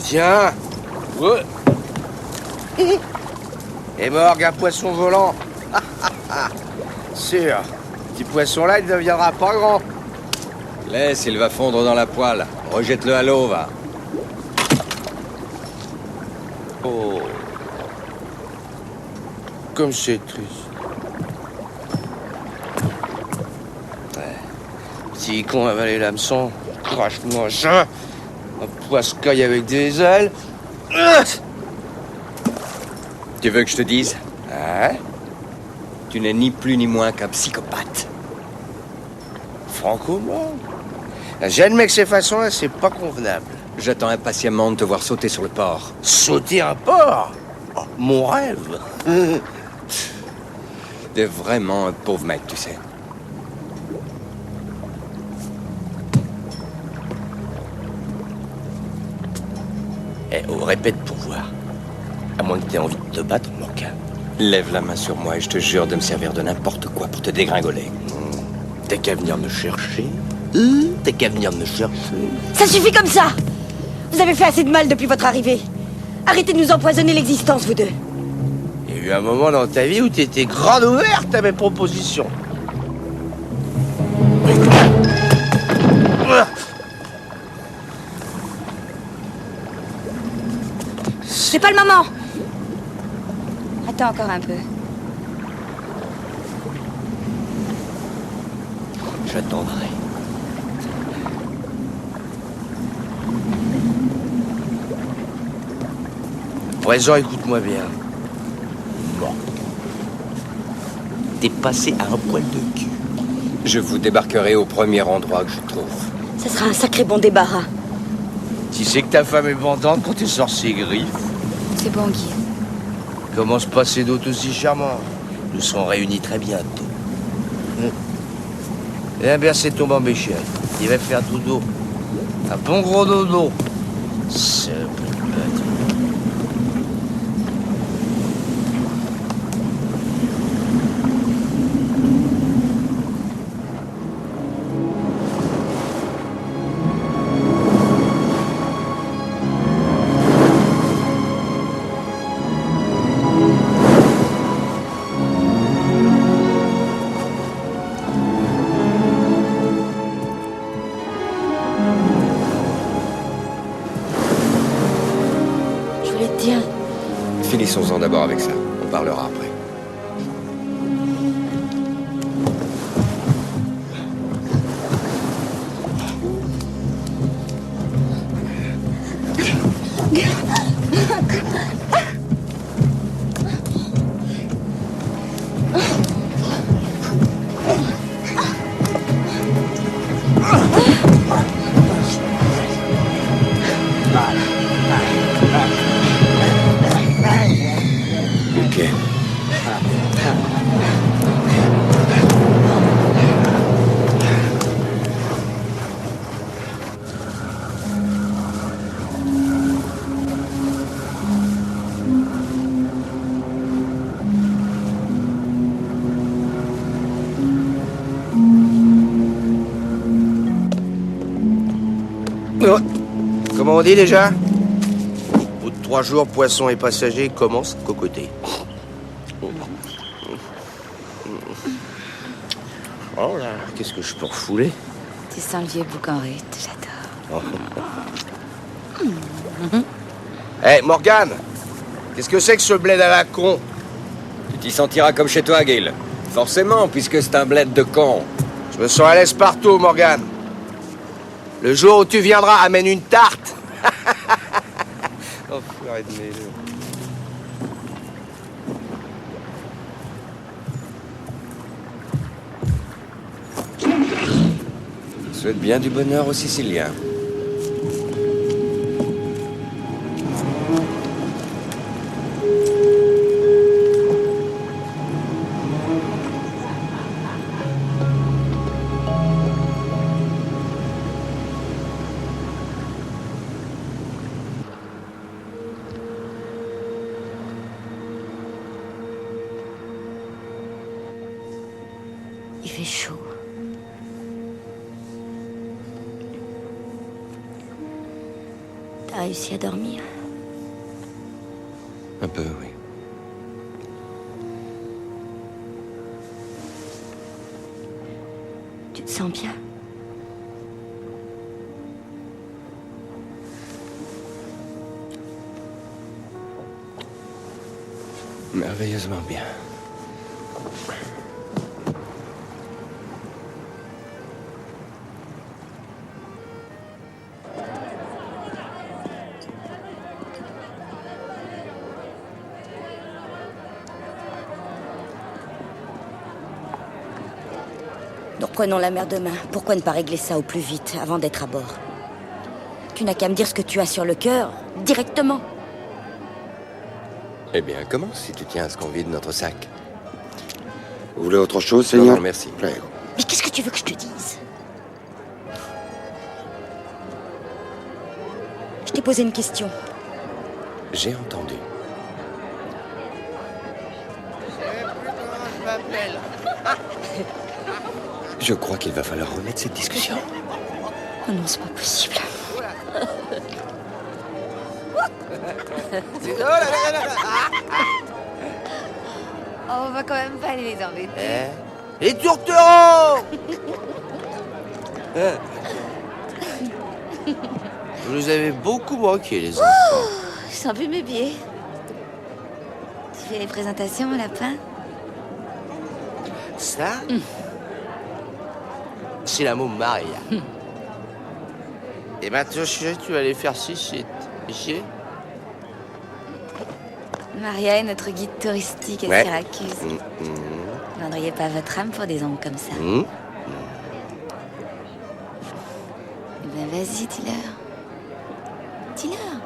Tiens. Ouais. Et Morgue, un poisson volant. Sûr. Petit poisson-là, il ne deviendra pas grand. Laisse, il va fondre dans la poêle. Rejette-le à l'eau, va. Oh. Comme c'est triste. Ouais. Petit con avalé l'hameçon. Crache-moi ça. Un poiscaille avec des ailes. Tu veux que je te dise? Hein? Tu n'es ni plus ni moins qu'un psychopathe. Franco-moi. J'admets que ces façons-là, c'est pas convenable. J'attends impatiemment de te voir sauter sur le port. Sauter un port? Oh, mon rêve. T'es vraiment un pauvre mec, tu sais. Eh, oh, répète pour voir. À moins que t'aies envie de te battre, Morgan. Lève la main sur moi et je te jure de me servir de n'importe quoi pour te dégringoler. T'as qu'à venir me chercher. T'as qu'à venir me chercher. Ça suffit comme ça! Vous avez fait assez de mal depuis votre arrivée. Arrêtez de nous empoisonner l'existence, vous deux. Il y a eu un moment dans ta vie où t'étais grande ouverte à mes propositions. C'est pas le moment! Attends encore un peu. J'attendrai. Présent, écoute-moi bien. Bon. T'es passé à un poil de cul. Je vous débarquerai au premier endroit que je trouve. Ça sera un sacré bon débarras. Tu sais que ta femme est bandante quand tu sors ses griffes. C'est bon, Guy. Comment se passer d'autres aussi charmants? Nous serons réunis très bientôt. Eh bien, c'est tombé, chérie. Il va faire dodo. Un bon gros dodo. C'est Je voulais te dire, Finissons-en d'abord avec ça. On parlera après. Ok. Comment on dit déjà? Au bout de 3 jours, poissons et passagers commencent à cocoter. Oh là, qu'est-ce que je peux refouler? Tu sens le vieux boucan rude, j'adore. Hé, Morgane! Qu'est-ce que c'est que ce bled à la con? Tu t'y sentiras comme chez toi, Gil. Forcément, puisque c'est un bled de con. Je me sens à l'aise partout, Morgane. Le jour où tu viendras, amène une tarte. Enfoiré de mes deux. Souhaite bien du bonheur aux Siciliens. il fait chaud. T'as réussi à dormir? Un peu, oui. Tu te sens bien? Merveilleusement bien. Nous reprenons la mer demain. Pourquoi ne pas régler ça au plus vite, avant d'être à bord? Tu n'as qu'à me dire ce que tu as sur le cœur, directement. Eh bien, commence si tu tiens à ce qu'on vide notre sac. Vous voulez autre chose, Non, Seigneur? non, merci. Prego. Mais qu'est-ce que tu veux que je te dise? Je t'ai posé une question. J'ai entendu. Je m'appelle. Je crois qu'il va falloir remettre cette discussion. Oh non, c'est pas possible. C'est drôle, Oh, on va quand même pas aller les embêter. Les tourtereaux. Vous nous avez beaucoup manqué, les enfants. Je sens plus mes pieds. Tu fais les présentations au lapin? Ça, c'est la môme Maria. Et maintenant, chérie, tu vas aller faire ceci. Ici. Maria est notre guide touristique à Ouais. Syracuse. Vous vendriez pas votre âme pour des ongles comme ça? Eh ben vas-y, dis-leur. Dis-leur.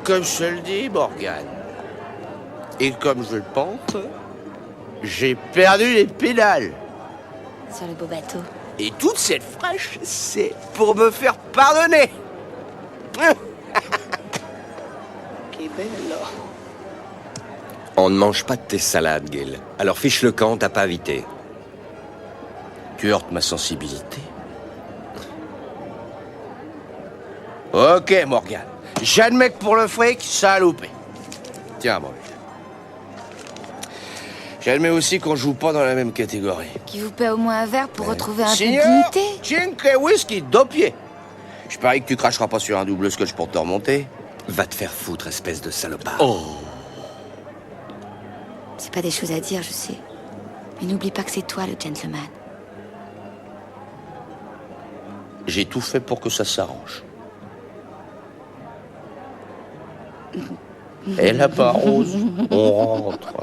Comme je te le dis, Morgane, et comme je le pense, j'ai perdu les pédales. Sur le beau bateau. Et toute cette fraîche, c'est pour me faire pardonner. Qui belle. On ne mange pas de tes salades, Gil. Alors fiche le camp, t'as pas invité. Tu heurtes ma sensibilité. Ok, Morgan. J'admets que pour le fric, ça a loupé. Tiens, Morgan. J'admets aussi qu'on joue pas dans la même catégorie. Qui vous paie au moins un verre pour retrouver un peu de Signor, dignité? cinque whisky, 2 pieds. Je parie que tu cracheras pas sur un double scotch pour te remonter. Va te faire foutre, espèce de salopard. Oh. C'est pas des choses à dire, je sais. Mais n'oublie pas que c'est toi le gentleman. J'ai tout fait pour que ça s'arrange. Et là-bas, Rose, on rentre.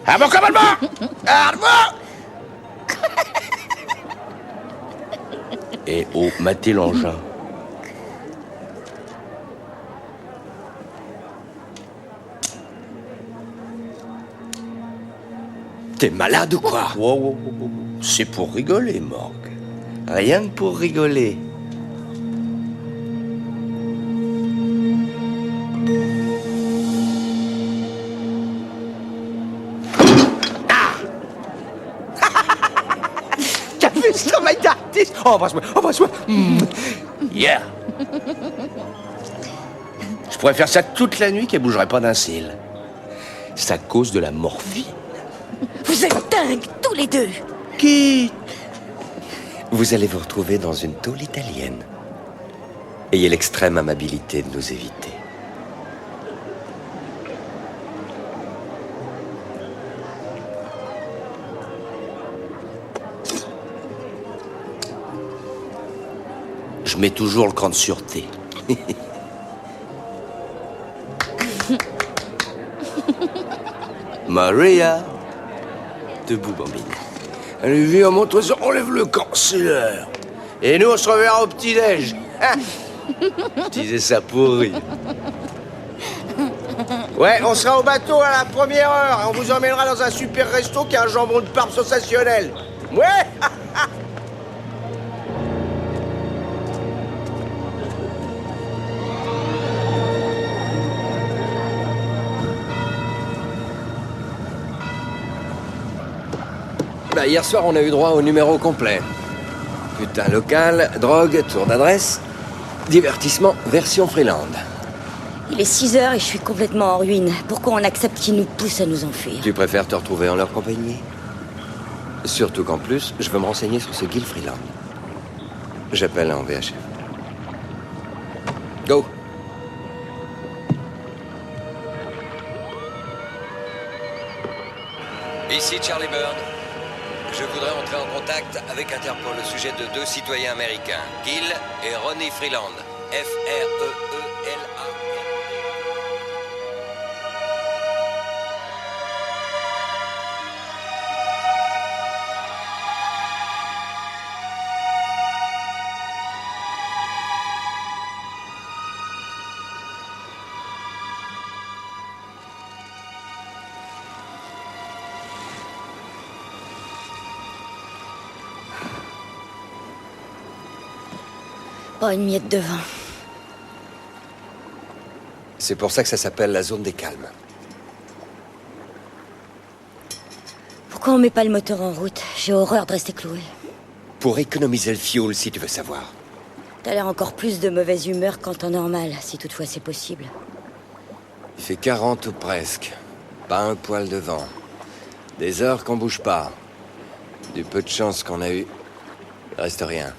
À mon commandement! À moi! Et oh, matez l'engin. T'es malade ou quoi? Wow, wow, wow, wow. C'est pour rigoler, Morgue. Rien que pour rigoler. T'as vu ce travail d'artiste? Oh, embrasse-moi, embrasse-moi. Yeah. Je pourrais faire ça toute la nuit qu'elle bougerait pas d'un cil. C'est à cause de la morphine. Vous êtes dingues, tous les deux. Qui? Vous allez vous retrouver dans une tôle italienne. Ayez l'extrême amabilité de nous éviter. Je mets toujours le cran de sûreté. Maria. Debout, bambine. Allez, viens, mon trésor, enlève le camp, c'est l'heure. Et nous, on se reverra au petit-déj. Je disais ça pour rire. Ouais, on sera au bateau à la première heure. On vous emmènera dans un super resto qui a un jambon de Parme sensationnel. Ouais. Bah, hier soir, on a eu droit au numéro complet. Putain local, drogue, tour d'adresse, divertissement, version Freeland. Il est 6h et je suis complètement en ruine. Pourquoi on accepte qu'ils nous poussent à nous enfuir? Tu préfères te retrouver en leur compagnie? Surtout qu'en plus, je veux me renseigner sur ce Gil Freeland. J'appelle en VHF. Go! Ici Charlie Bird. Je voudrais entrer en contact avec Interpol au sujet de 2 citoyens américains, Gil et Ronnie Freeland. F-R-E-E-L-A. Pas une miette de vent. C'est pour ça que ça s'appelle la zone des calmes. Pourquoi on met pas le moteur en route? J'ai horreur de rester cloué. Pour économiser le fuel, si tu veux savoir. T'as l'air encore plus de mauvaise humeur qu'en temps normal, si toutefois c'est possible. Il fait 40 ou presque. Pas un poil de vent. Des heures qu'on bouge pas. Du peu de chance qu'on a eu. Il reste rien.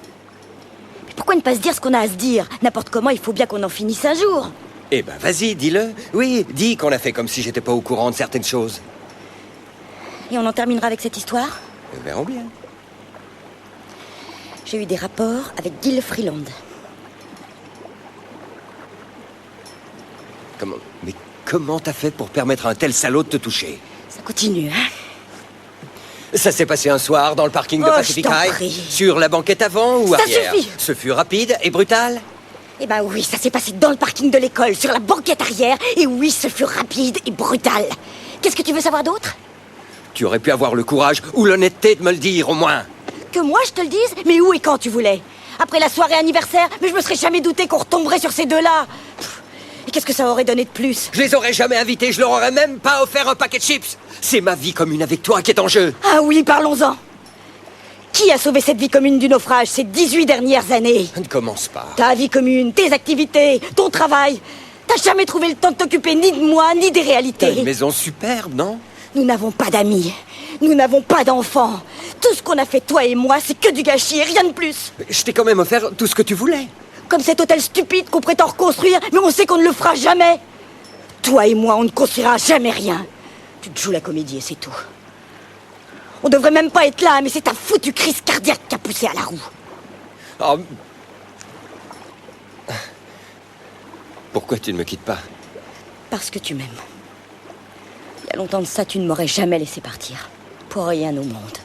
Pourquoi ne pas se dire ce qu'on a à se dire? N'importe comment, il faut bien qu'on en finisse un jour. Eh ben, vas-y, dis-le. Oui, dis qu'on a fait comme si j'étais pas au courant de certaines choses. Et on en terminera avec cette histoire? Nous verrons bien. J'ai eu des rapports avec Gil Freeland. Mais comment t'as fait pour permettre à un tel salaud de te toucher? Ça continue, hein? Ça s'est passé un soir dans le parking de Oh, Pacific je t'en High? prie. Sur la banquette avant ou Ça arrière? suffit. Ce fut rapide et brutal? Eh ben oui, ça s'est passé dans le parking de l'école, sur la banquette arrière. Et oui, ce fut rapide et brutal. Qu'est-ce que tu veux savoir d'autre? Tu aurais pu avoir le courage ou l'honnêteté de me le dire, au moins. Que moi je te le dise? Mais où et quand tu voulais? Après la soirée anniversaire? Mais je me serais jamais douté qu'on retomberait sur ces deux-là. Et qu'est-ce que ça aurait donné de plus? Je les aurais jamais invités, je leur aurais même pas offert un paquet de chips. C'est ma vie commune avec toi qui est en jeu. Ah oui, parlons-en. Qui a sauvé cette vie commune du naufrage ces 18 dernières années? Ne commence pas. Ta vie commune, tes activités, ton travail. T'as jamais trouvé le temps de t'occuper ni de moi, ni des T'as réalités. une maison superbe, non? Nous n'avons pas d'amis. Nous n'avons pas d'enfants. Tout ce qu'on a fait, toi et moi, c'est que du gâchis et rien de plus. Je t'ai quand même offert tout ce que tu voulais. Comme cet hôtel stupide qu'on prétend reconstruire, mais on sait qu'on ne le fera jamais. Toi et moi, on ne construira jamais rien. Tu te joues la comédie et c'est tout. On devrait même pas être là, mais c'est ta foutue crise cardiaque qui a poussé à la roue. Oh. Pourquoi tu ne me quittes pas? Parce que tu m'aimes. Il y a longtemps de ça, tu ne m'aurais jamais laissé partir. Pour rien au monde.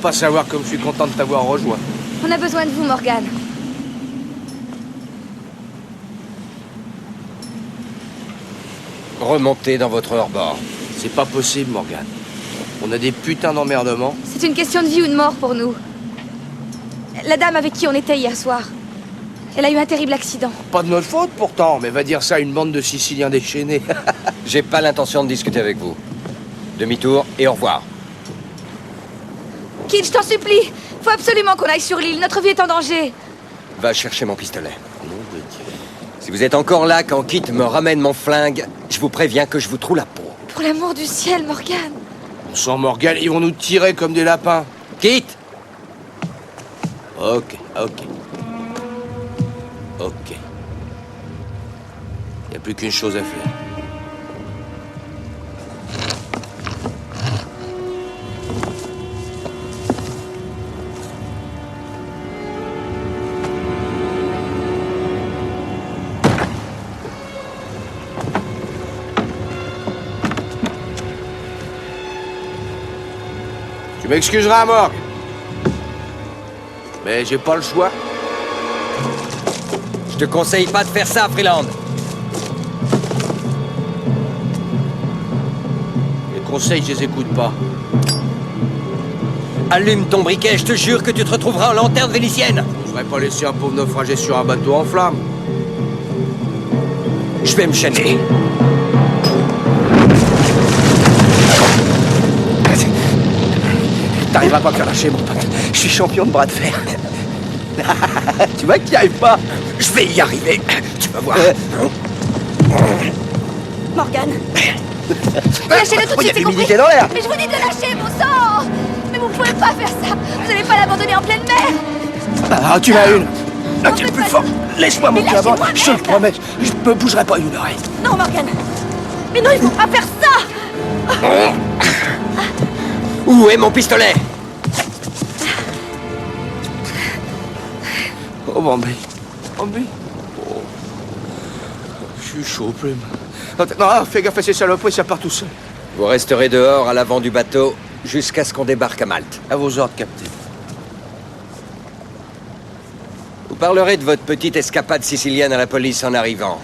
Pas savoir comme je suis content de t'avoir rejoint. On a besoin de vous, Morgane. Remontez dans votre hors-bord. C'est pas possible, Morgane. On a des putains d'emmerdements. C'est une question de vie ou de mort pour nous. La dame avec qui on était hier soir, elle a eu un terrible accident. Pas de notre faute pourtant, mais va dire ça à une bande de Siciliens déchaînés. J'ai pas l'intention de discuter avec vous. Demi-tour et au revoir. Kid, je t'en supplie. Faut absolument qu'on aille sur l'île. Notre vie est en danger. Va chercher mon pistolet. Nom de Dieu. Si vous êtes encore là quand Kit me ramène mon flingue, je vous préviens que je vous troue la peau. Pour l'amour du ciel, Morgane. On sent Morgane, ils vont nous tirer comme des lapins. Kit! Ok. Y a plus qu'une chose à faire. Tu m'excuseras, Morgue. Mais j'ai pas le choix. Je te conseille pas de faire ça, Freeland. Les conseils, je les écoute pas. Allume ton briquet, je te jure que tu te retrouveras en lanterne vénitienne. Je voudrais pas laisser un pauvre naufragé sur un bateau en flammes. Je vais me chaîner. T'arriveras pas à me faire lâcher, mon pote. Je suis champion de bras de fer. Tu vois qu'il n'y arrive pas. Je vais y arriver. Tu vas voir. Morgane, Lâchez-le tout de Il y a suite, c'est de compris. l'humidité dans l'air. Mais je vous dis de lâcher, bon sang. Mais vous pouvez pas faire ça. Vous allez pas l'abandonner en pleine mer. Ah, tu m'as une. Là, Non, tu es le faites plus pas fort. ça. Laisse-moi Mais monter avant. lâchez-moi, Je te le mec. promets. Je me bougerai pas une oreille. non Morgane. Mais non, il faut pas faire ça. Où est mon pistolet? Oh, Bambi. Bambi. Oh. Je suis chaud, plume. Non, fais gaffe à ces saloperies, ça part tout seul. Vous resterez dehors à l'avant du bateau jusqu'à ce qu'on débarque à Malte. À vos ordres, capitaine. Vous parlerez de votre petite escapade sicilienne à la police en arrivant.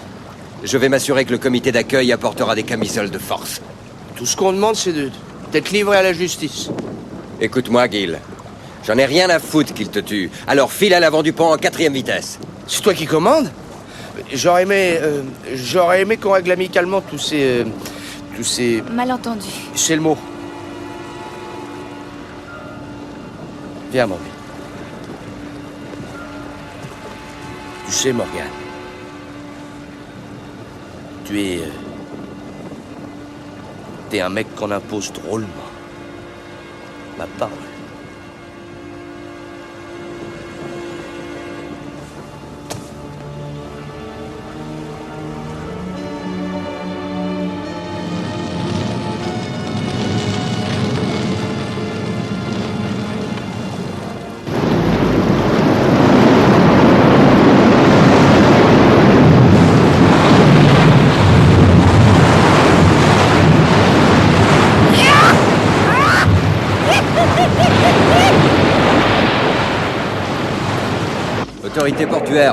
Je vais m'assurer que le comité d'accueil apportera des camisoles de force. Tout ce qu'on demande, c'est d'être livré à la justice. Écoute-moi, Gil. J'en ai rien à foutre qu'il te tue. Alors file à l'avant du pont en 4e vitesse. C'est toi qui commandes? J'aurais aimé qu'on règle amicalement tous ces... Malentendu. C'est le mot. Viens, Bambi. Tu sais, Morgan, tu es... T'es un mec qu'on impose drôlement. Ma parole.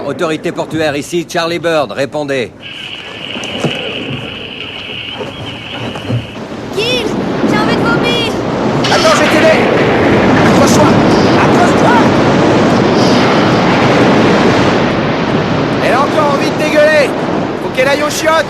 Autorité portuaire, ici Charlie Bird, répondez. Gil, j'ai envie de vomir. Attends, je vais t'aider. Accroche-toi. Accroche-toi. Elle a encore envie de dégueuler. Faut qu'elle aille aux chiottes.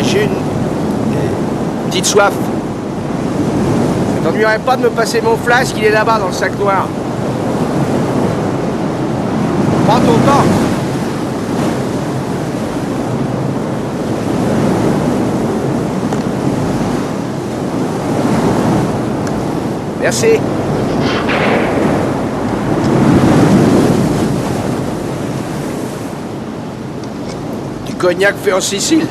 J'ai une petite soif. Ça t'ennuierait pas de me passer mon flasque? Il est là-bas dans le sac noir. Prends ton temps. Merci. Du cognac fait en Sicile.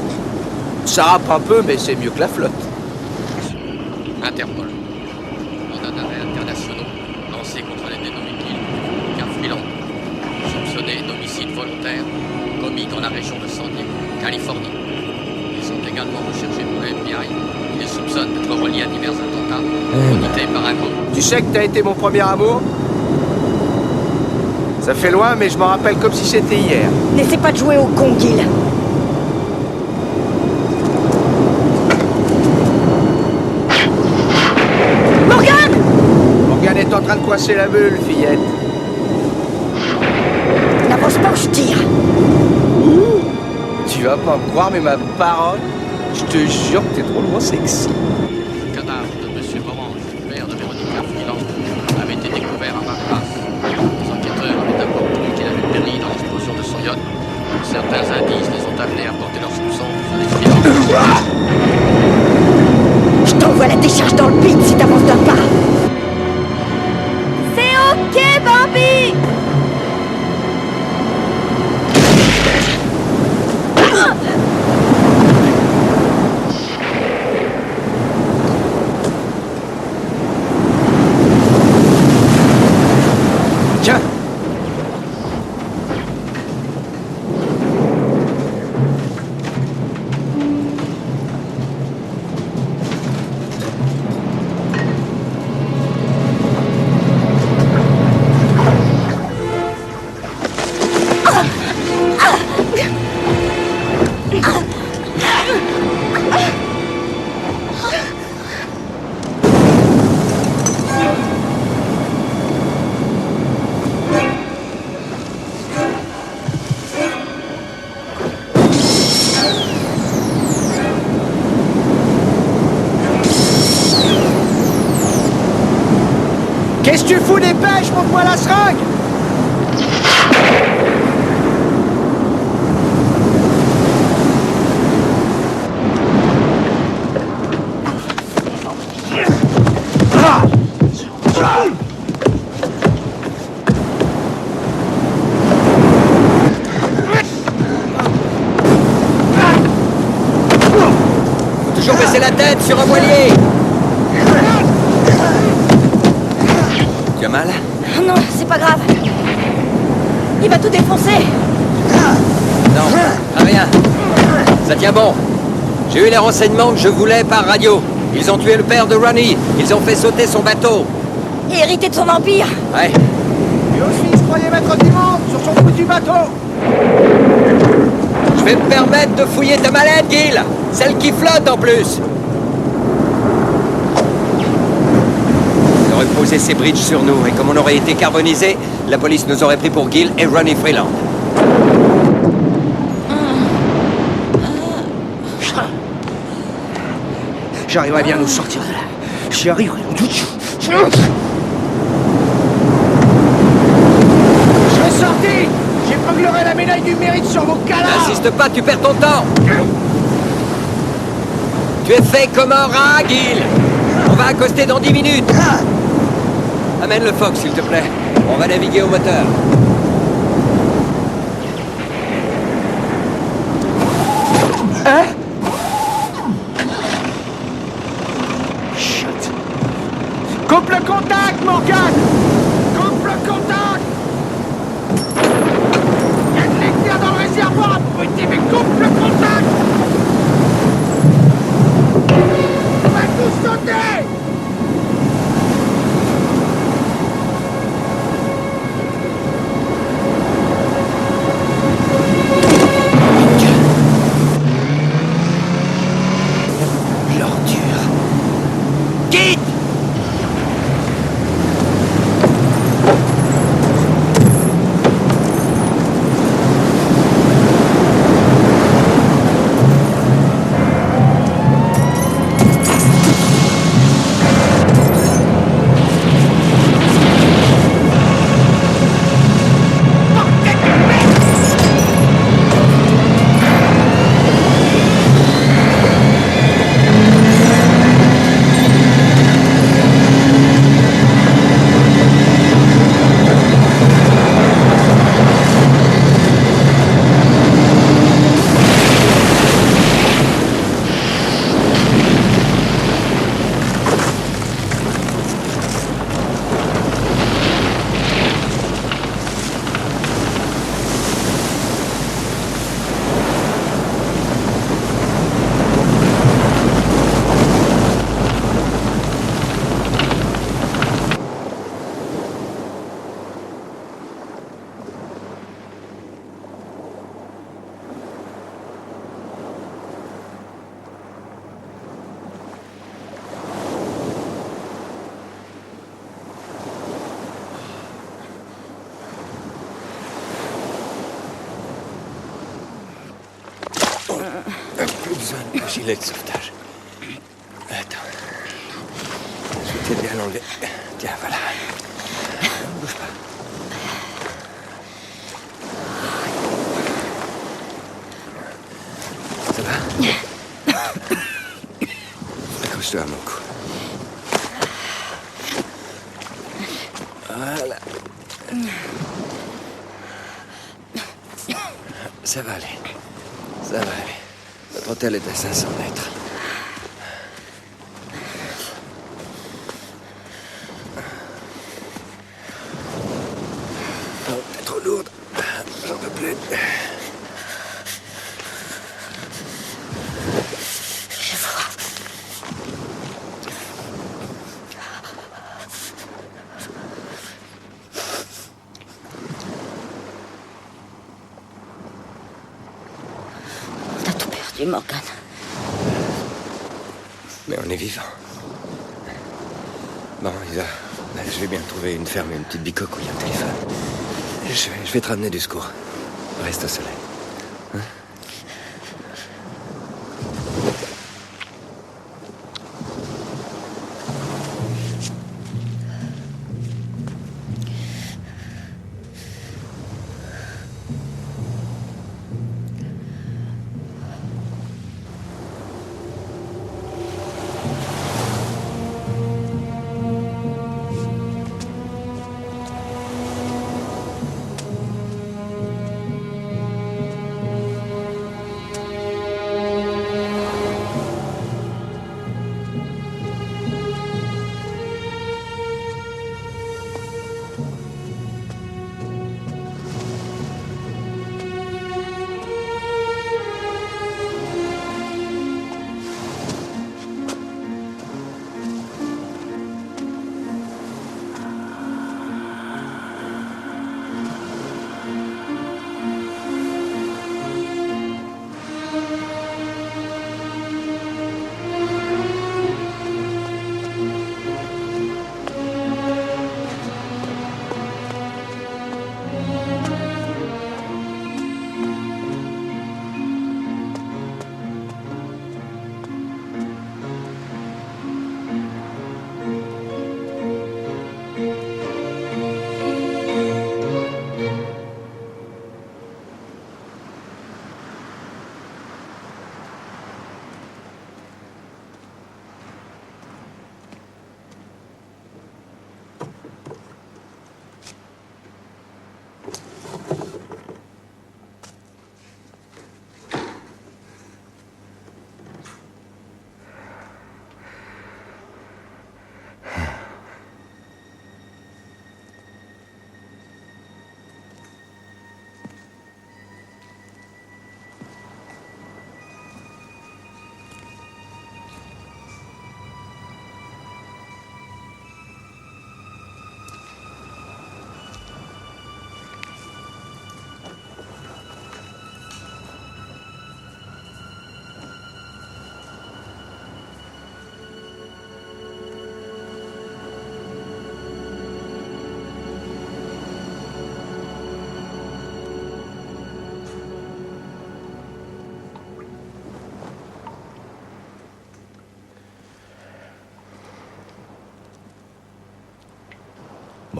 Ça râpe un peu, mais c'est mieux que la flotte. Interpol. Mandat d'arrêt internationaux lancés contre les dénommés Gil, Carfreeland, soupçonnés d'homicide volontaire commis dans la région de San Diego, Californie. Ils sont également recherchés pour le FBI. Ils les soupçonnent d'être reliés à divers attentats audités par un groupe. Tu sais que t'as été mon premier amour? Ça fait loin, mais je m'en rappelle comme si c'était hier. N'essaie pas de jouer au con, Gil. Morgan est en train de coincer la meule, fillette. N'avance pas ou je tire. Tu vas pas me croire, mais ma parole, je te jure que t'es trop loin sexy. Le cadavre de M. Morange, père de Véronique Carfreeland, avait été découvert à Barbasse. Les enquêteurs avaient d'abord cru qu'il avait péri dans l'explosion de son yacht. Certains indices les ont amenés à porter leurs soupçons sur les Freeland. Je t'envoie la décharge dans le bide si t'avances d'un pas. C'est ok, Bambi. Tiens. Qu'est-ce que tu fous des pêches? Montre-moi la seringue! Faut toujours baisser la tête sur un voilier. Tu as mal? Non, c'est pas grave. Il va tout défoncer. Non, rien. Ça tient bon. J'ai eu les renseignements que je voulais par radio. Ils ont tué le père de Ronnie. Ils ont fait sauter son bateau. Et hérité de son empire. Ouais. Lui aussi, je croyais mettre du monde sur son foutu bateau! Je vais me permettre de fouiller ta mallette, Gil. Celle qui flotte en plus. Il aurait posé ses bridges sur nous et comme on aurait été carbonisé, La police nous aurait pris pour Gill et Ronnie Freeland. J'arriverai bien à nous sortir de là. J'y arriverai. Je serai sorti. J'épinglerai la médaille du mérite sur vos cadavres. N'insiste pas, tu perds ton temps. Tu es fait comme un rat, Gill. On va accoster dans 10 minutes. Amène le Fox, s'il te plaît. On va naviguer au moteur. Hein? Chut. Coupe le contact, Morgan! Coupe le contact! Il y a de l'éclair dans le réservoir, abruti, mais coupe le contact! On va tous sauter! L'ordure. Quitte! Plus besoin de gilet de sauvetage. Attends. Je vais t'aider à l'enlever. Tiens, voilà. Bouge pas. Ça va? Accroche-toi à mon cou. Voilà. Ça va aller. Ça va aller. Notre hôtel est à 500 mètres. Oh, t'es trop lourde. J'en peux plus. On a tout perdu, Morgan. Mais on est vivant. Bon, Isa, je vais bien trouver une ferme et une petite bicoque où il y a un téléphone. Je vais te ramener du secours. Reste au soleil. Hein?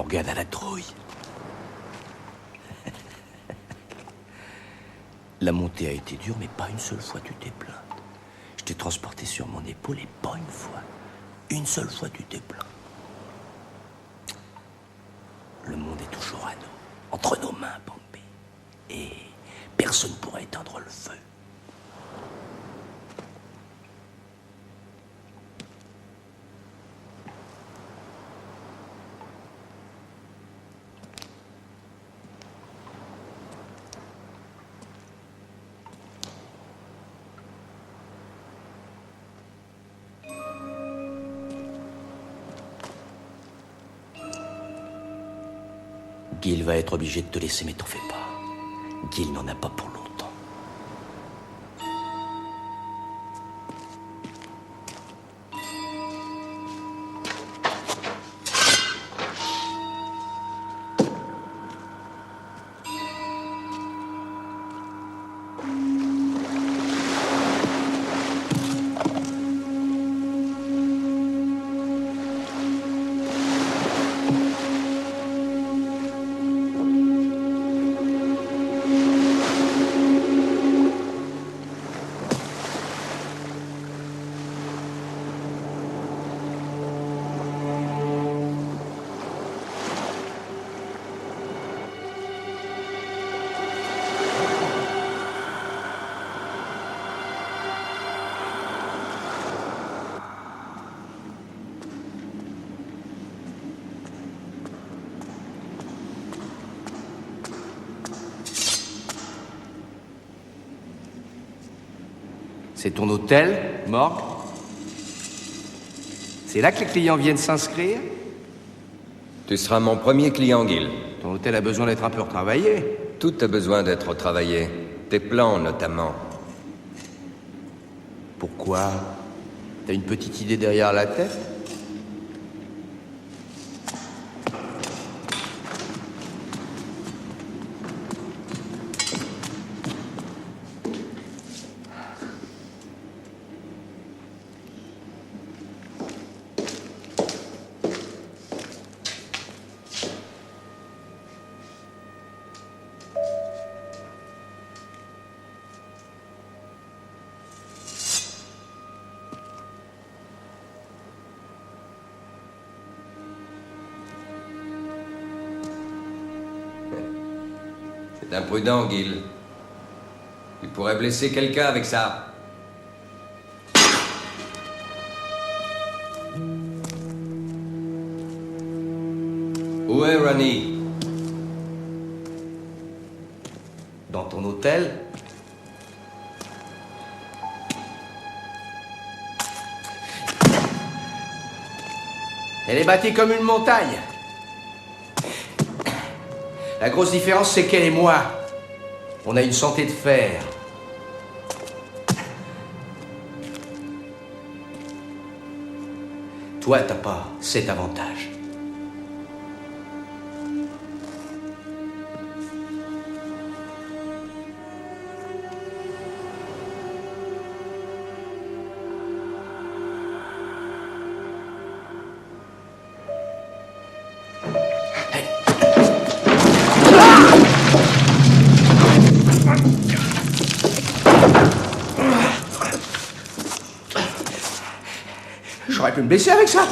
Morgane à la trouille. La montée a été dure, mais pas une seule fois tu t'es plainte. Je t'ai transporté sur mon épaule et pas une fois. Une seule fois tu t'es plaint. Le monde est toujours à nous, entre nos mains, Bambi. Et personne ne pourra éteindre le feu. Gil va être obligé de te laisser, mais t'en fais pas. Gil n'en a pas pour longtemps. C'est ton hôtel, Morgue? C'est là que les clients viennent s'inscrire? Tu seras mon premier client, Gil. Ton hôtel a besoin d'être un peu retravaillé. Tout a besoin d'être retravaillé. Tes plans, notamment. Pourquoi? T'as une petite idée derrière la tête? C'est imprudent, Gil. Tu pourrais blesser quelqu'un avec ça. Où est Ronnie? Dans ton hôtel? Elle est bâtie comme une montagne. La grosse différence, c'est qu'elle et moi, on a une santé de fer. Toi, t'as pas cet avantage. J'aurais pu me blesser avec ça.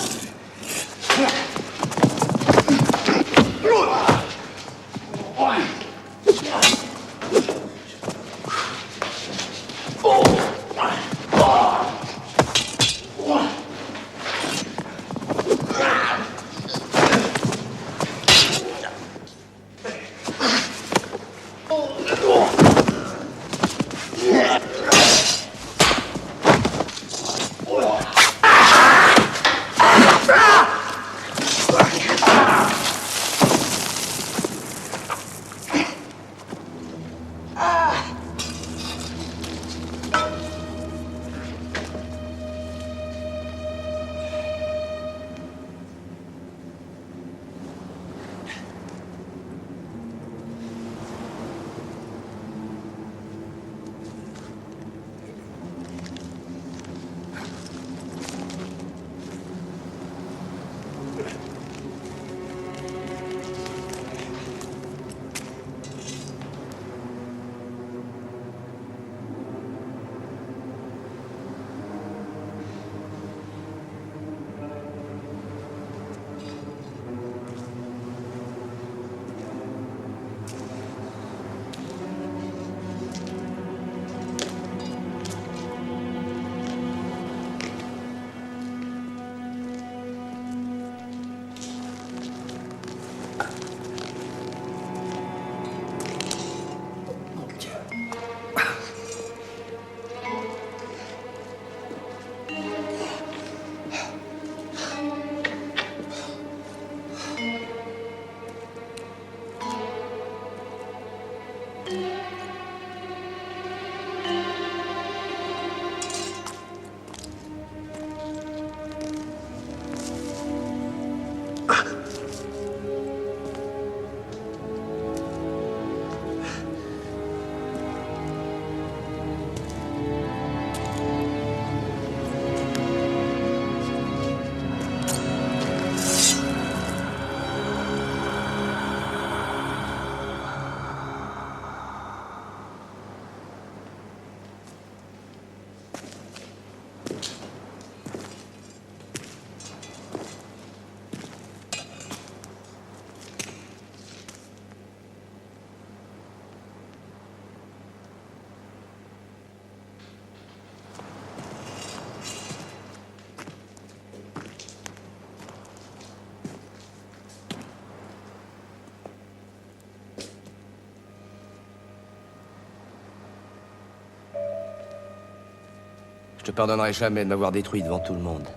te pardonnerai jamais de m'avoir détruit devant tout le monde.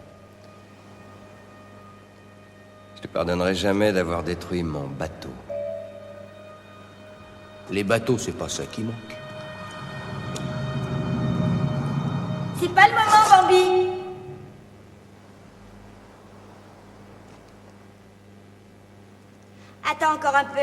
Je te pardonnerai jamais d'avoir détruit mon bateau. Les bateaux, c'est pas ça qui manque. C'est pas le moment, Bambi. Attends encore un peu.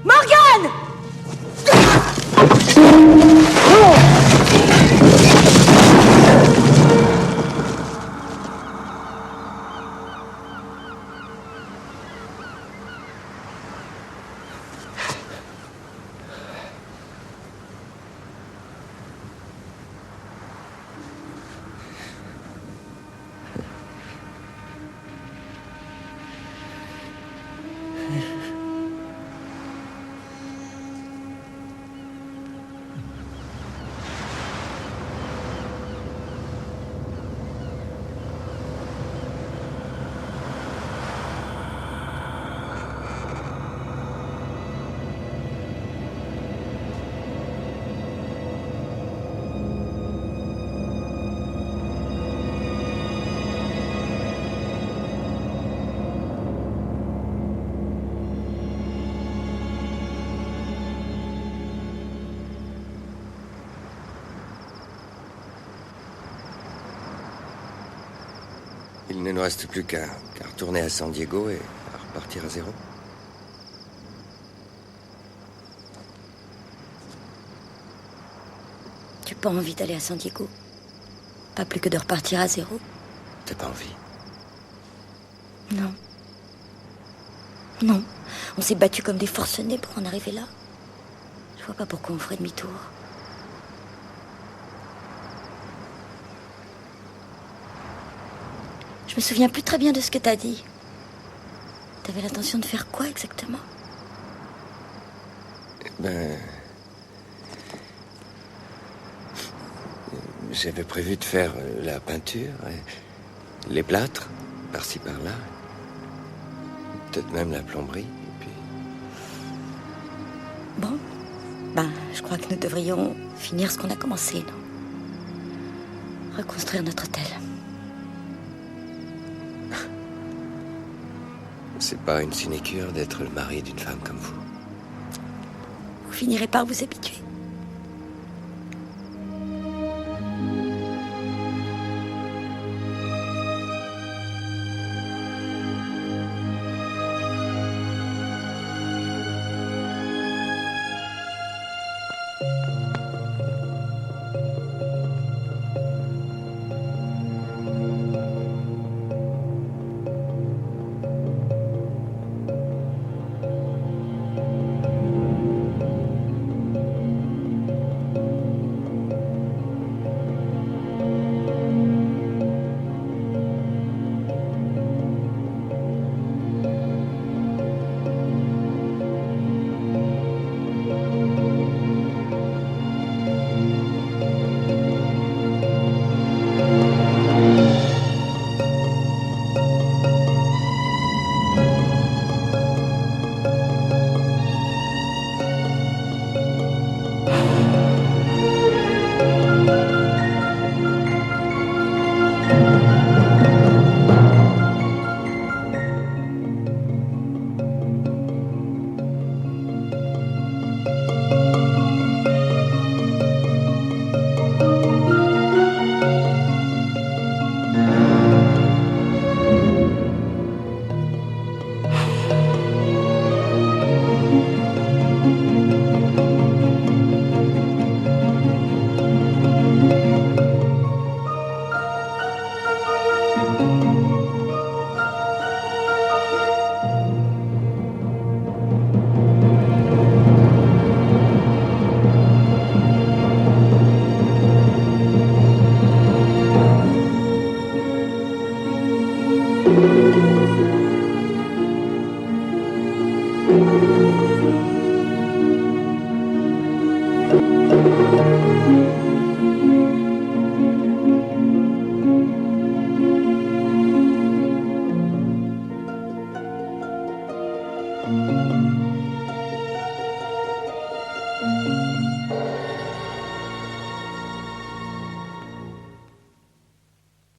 Morgane! Il ne nous reste plus qu'à retourner à San Diego et à repartir à zéro. Tu n'as pas envie d'aller à San Diego? Pas plus que de repartir à zéro? T'as pas envie? Non. Non. On s'est battus comme des forcenés pour en arriver là. Je vois pas pourquoi on ferait demi-tour. Je me souviens plus très bien de ce que t'as dit. T'avais l'intention de faire quoi exactement? J'avais prévu de faire la peinture, et les plâtres, par-ci par-là. Peut-être même la plomberie, et puis... Bon. Je crois que nous devrions finir ce qu'on a commencé, non? Reconstruire notre hôtel. C'est pas une sinécure d'être le mari d'une femme comme vous. Vous finirez par vous habituer.